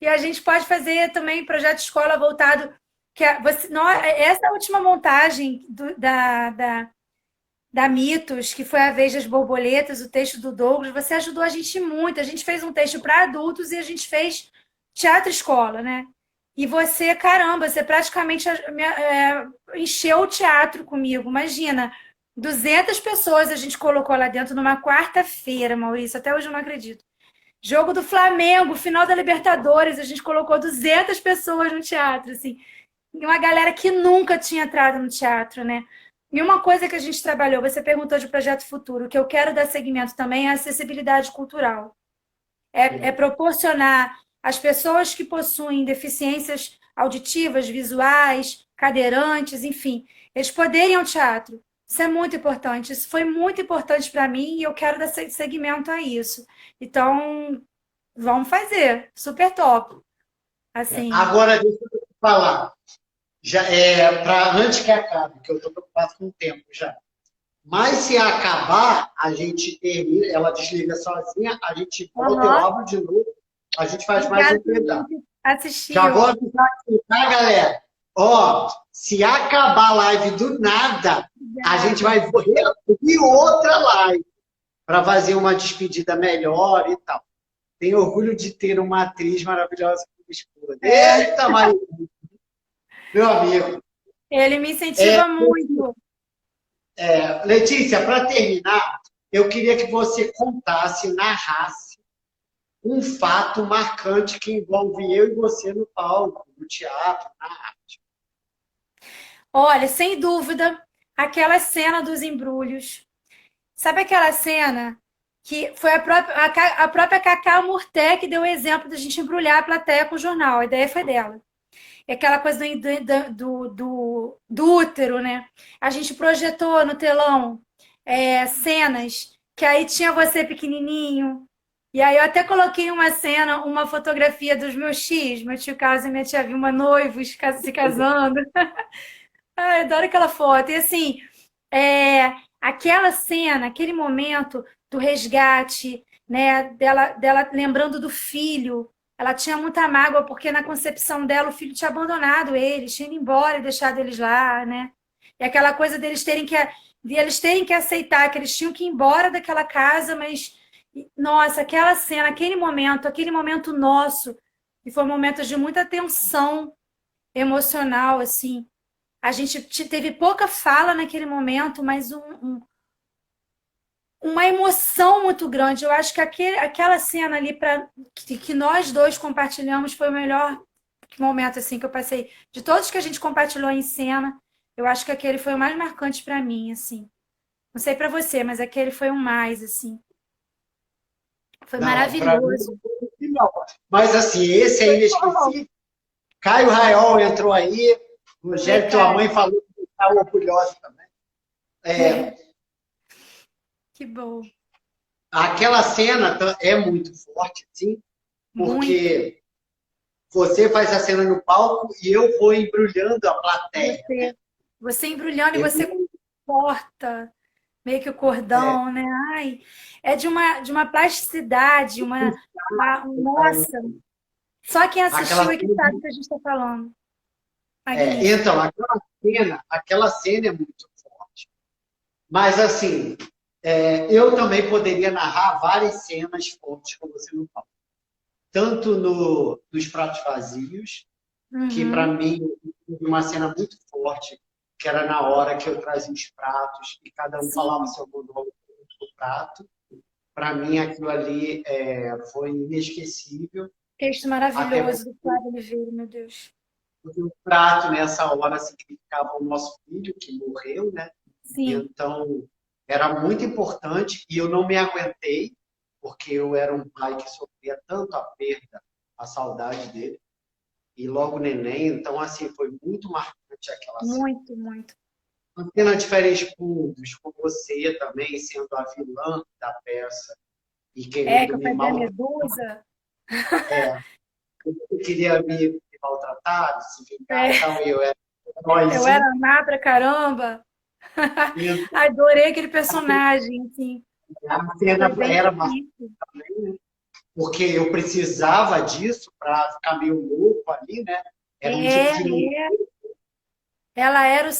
E a gente pode fazer também projeto de escola voltado. Essa última montagem da Mitos, que foi a vez das borboletas, o texto do Douglas, você ajudou a gente muito. A gente fez um texto para adultos e a gente fez teatro-escola, né? E você, caramba, você praticamente encheu o teatro comigo. Imagina, 200 pessoas a gente colocou lá dentro numa quarta-feira, Maurício. Até hoje eu não acredito. Jogo do Flamengo, final da Libertadores, a gente colocou 200 pessoas no teatro, assim. E uma galera que nunca tinha entrado no teatro, né? E uma coisa que a gente trabalhou, você perguntou de projeto futuro, o que eu quero dar segmento também é a acessibilidade cultural. É proporcionar às pessoas que possuem deficiências auditivas, visuais, cadeirantes, enfim, eles poderem ir ao teatro. Isso é muito importante. Isso foi muito importante para mim e eu quero dar segmento a isso. Então, vamos fazer. Super top. Assim, Agora, deixa eu te falar. Já, antes que acabe, que eu estou preocupado com o tempo já. Mas se acabar, a gente termina, ela desliga sozinha, a gente volta, eu aham. abro de novo, a gente faz mais Obrigada um por pedaço. Já assistiu. vou avisar aqui, tá, galera? Ó, se acabar a live do nada, a gente vai abrir outra live para fazer uma despedida melhor e tal. Tenho orgulho de ter uma atriz maravilhosa como escura. É, Eita, Maria, meu amigo. ele me É, incentiva muito. Letícia, para terminar, eu queria que você contasse, narrasse um fato marcante que envolve eu e você no palco, no teatro, na arte. Olha, sem dúvida, aquela cena dos embrulhos. Sabe aquela cena que foi a própria Cacá Murté que deu o exemplo da gente embrulhar a plateia com o jornal. A ideia foi dela. É aquela coisa do útero, né? A gente projetou no telão cenas que aí tinha você pequenininho. E aí eu até coloquei uma cena, uma fotografia dos meus X, meu tio Carlos e minha tia Vilma noivos, se casando. Ai, adoro aquela foto. E assim, aquela cena, aquele momento do resgate, né, dela lembrando do filho. Ela tinha muita mágoa porque na concepção dela o filho tinha abandonado eles, tinha ido embora e deixado eles lá, né? E aquela coisa deles terem que aceitar que eles tinham que ir embora daquela casa, mas nossa, aquela cena, aquele momento nosso, e foi um momento de muita tensão emocional, assim. A gente teve pouca fala naquele momento, mas uma emoção muito grande. Eu acho que aquela cena ali que nós dois compartilhamos foi o melhor momento assim que eu passei. De todos que a gente compartilhou em cena, eu acho que aquele foi o mais marcante para mim, assim. Não sei para você, mas aquele foi o mais, assim. Foi Não, para mim, maravilhoso. não. Mas assim, esse é inesquecível. Caio Raiol entrou aí, Oi, Rogério, tua cara. mãe falou que está orgulhosa também. É, Que bom. aquela cena é muito forte, sim, Muito. porque você faz a cena no palco e eu vou embrulhando a plateia. Você embrulhando e Eu, você corta meio que o é, cordão, né? Ai, é de uma plasticidade, nossa, só quem assistiu aquela é que cena, sabe o que a gente está falando. Magnífico. então, aquela cena é muito forte. Mas assim, eu também poderia narrar várias cenas fortes com você no palco. Tanto nos pratos vazios, que para Uhum. mim uma cena muito forte, que era na hora que eu trazia os pratos e cada um falava Sim, seu monólogo do prato. Para mim aquilo ali foi inesquecível, texto até maravilhoso do Flávio Oliveira, meu Deus. porque o prato nessa hora significava o nosso filho que morreu, né? Sim, Então era muito importante e eu não me aguentei, porque eu era um pai que sofria tanto a perda, a saudade dele. E logo neném, então assim, foi muito marcante aquela cena. muito, muito. Uma cena de férias curtos, com você também sendo a vilã da peça e É, que querendo eu me fazia maltratar. medusa. Eu queria me maltratar, se vingar e É, tal, e eu era eu heróizinho. era má pra caramba. E Adorei aquele personagem, assim. a cena Foi bem era uma difícil. porque eu precisava disso para ficar meio louco ali, né? Era um tipo É, de loucura. ela era o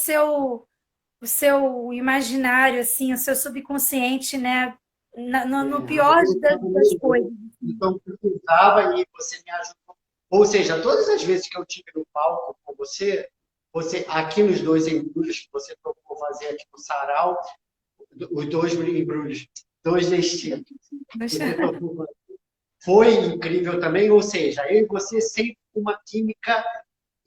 seu imaginário, assim, o seu subconsciente, né? No pior Eu estava das meio coisas. louco, então precisava e você me ajudou. Ou seja, todas as vezes que eu tive no palco com você aqui nos dois embrulhos que você tocou fazer aqui no Sarau, os dois embrulhos, dois destinos, você tocou fazer. Foi incrível também, ou seja, eu e você sempre com uma química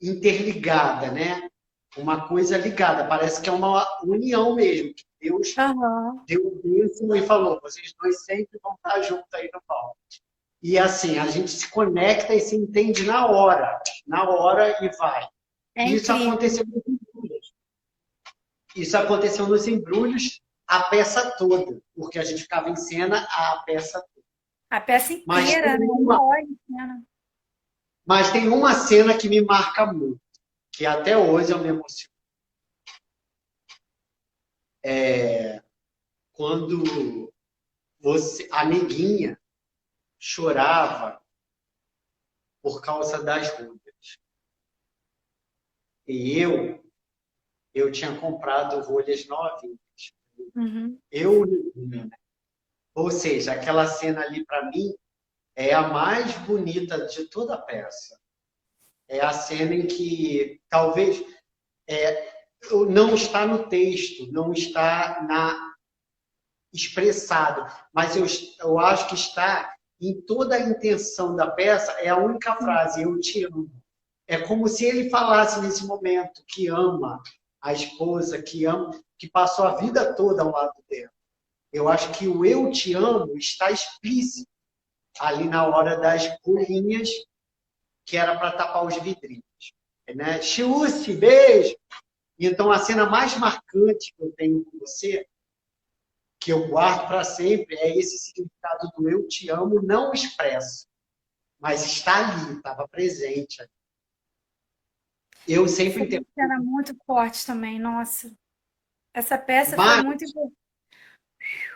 interligada, né? Uma coisa ligada, parece que é uma união mesmo, que Deus Aham, deu o bênção e falou, vocês dois sempre vão estar juntos aí no palco. E assim, a gente se conecta e se entende na hora e vai. é Isso incrível. aconteceu nos embrulhos. Isso aconteceu nos embrulhos a peça toda, porque a gente ficava em cena a peça toda. A peça Mas tem inteira, né? uma, 1 hora de cena. mas tem uma cena que me marca muito, que até hoje eu me emociono. Quando a neguinha chorava por causa das rugas. E eu tinha comprado rolhas novinhas. Uhum. Eu, né? Ou seja, aquela cena ali para mim é a mais bonita de toda a peça. É a cena em que talvez não está no texto, não está expressado, mas eu acho que está em toda a intenção da peça, é a única frase, eu te amo. É como se ele falasse nesse momento que ama a esposa, que ama, que passou a vida toda ao lado dela. Eu acho que o eu te amo está explícito ali na hora das bolinhas, que era para tapar os vidrinhos. Né? Xiuce, beijo! Então, a cena mais marcante que eu tenho com você, que eu guardo para sempre, é esse significado do eu te amo não expresso, mas está ali, estava presente. Eu sempre Foi tenho. uma cena muito forte também, nossa. Essa peça Mas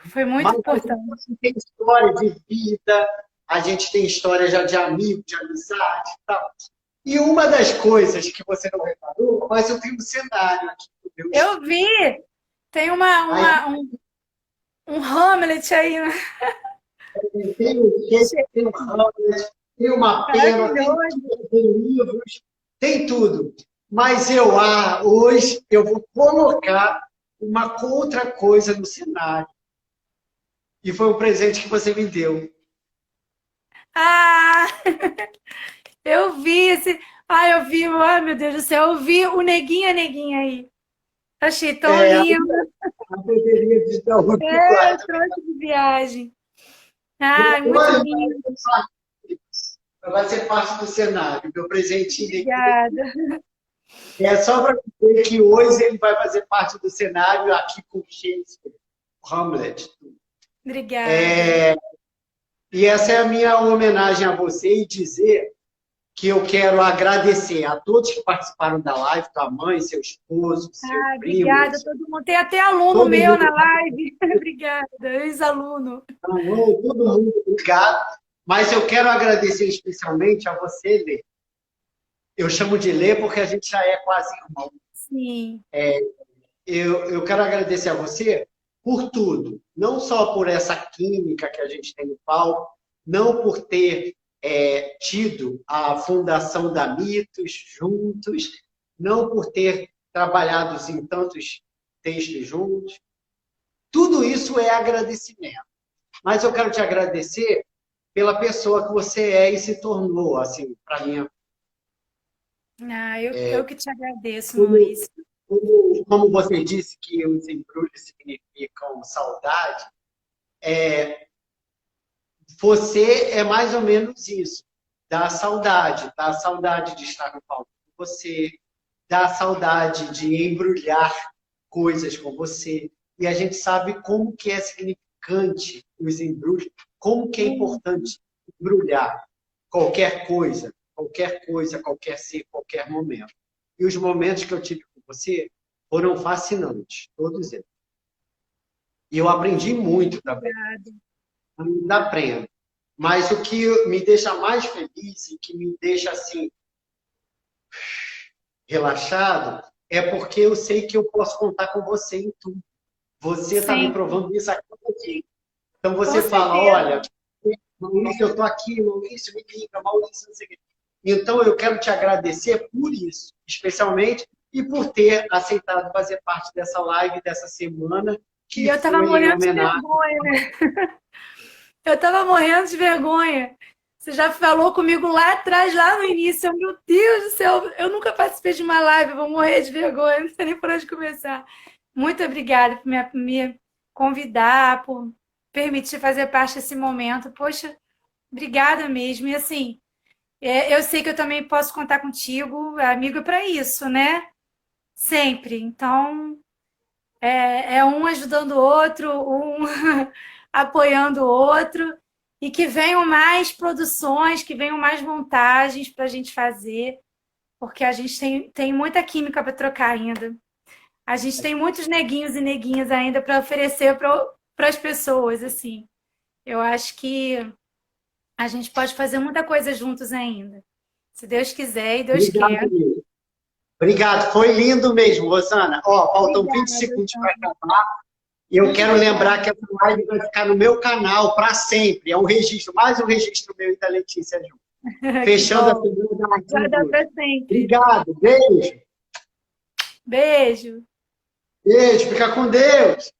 foi muito a importante. gente tem história de vida, a gente tem história já de amigo, de amizade e tal. E uma das coisas que você não reparou, mas eu tenho um cenário aqui do meu Eu vi! Tem um Hamlet aí, né? Tem um Shakespeare, tem um Hamlet, tem uma pena, tem livros, tem tudo. Mas hoje eu vou colocar uma outra coisa no cenário. E foi um presente que você me deu. Ah! Eu vi esse. Eu vi, ai meu Deus do céu, eu vi o Neguinha Neguinha aí. Achei tão lindo. A bateria de Daúde. Trouxe de viagem. Muito lindo. Vai ser parte do cenário, meu presentinho. Obrigada. É só para dizer que hoje ele vai fazer parte do cenário aqui com o Shakespeare, Hamlet. Obrigada. E essa é a minha homenagem a você e dizer que eu quero agradecer a todos que participaram da live, tua mãe, seu esposo, seu primo. Obrigada, todo mundo. Tem até aluno meu na live. Obrigada, ex-aluno. Todo mundo, obrigado. Mas eu quero agradecer especialmente a você, Lê. Eu chamo de Lê porque a gente já é quase irmão. Sim. Eu quero agradecer a você por tudo. Não só por essa química que a gente tem no palco, não por ter tido a fundação da Mitos juntos, não por ter trabalhado em tantos textos juntos. Tudo isso é agradecimento. Mas eu quero te agradecer pela pessoa que você é e se tornou, assim, para mim. Eu que te agradeço, Maurício. Como você disse que os embrulhos significam saudade, você é mais ou menos isso. Dá saudade de estar no palco com você, dá saudade de embrulhar coisas com você. E a gente sabe como que é significante os embrulhos, como que é importante embrulhar qualquer coisa, qualquer ser, qualquer momento. E os momentos que eu tive com você foram fascinantes, todos eles. E eu aprendi muito também. Ainda aprendo. Mas o que me deixa mais feliz e que me deixa assim relaxado é porque eu sei que eu posso contar com você em tudo. Você está me provando isso aqui. Então você fala, olha, Maurício, eu estou aqui, Maurício, me liga, Maurício, não sei o quê. Então eu quero te agradecer por isso, especialmente, e por ter aceitado fazer parte dessa live dessa semana. E eu estava morrendo de vergonha, né? Eu estava morrendo de vergonha. Você já falou comigo lá atrás, lá no início. Meu Deus do céu, eu nunca participei de uma live, eu vou morrer de vergonha, não sei nem por onde começar. Muito obrigada por me convidar, por permitir fazer parte desse momento. Poxa, obrigada mesmo. E assim, eu sei que eu também posso contar contigo, amigo, para isso, né? Sempre. Então, um ajudando o outro, um apoiando o outro, e que venham mais produções, que venham mais montagens para a gente fazer, porque a gente tem muita química para trocar ainda. A gente tem muitos neguinhos e neguinhas ainda para oferecer para as pessoas, assim. Eu acho que a gente pode fazer muita coisa juntos ainda. Se Deus quiser e Deus quer. Obrigado, foi lindo mesmo, Rosana. Faltam 20 segundos para acabar. E eu quero lembrar que essa live vai ficar no meu canal para sempre. É um registro, mais um registro meu e da Letícia junto. Fechando a bom. segunda Guardar artigo. para sempre. Obrigado, beijo. Beijo. Beijo, fica com Deus.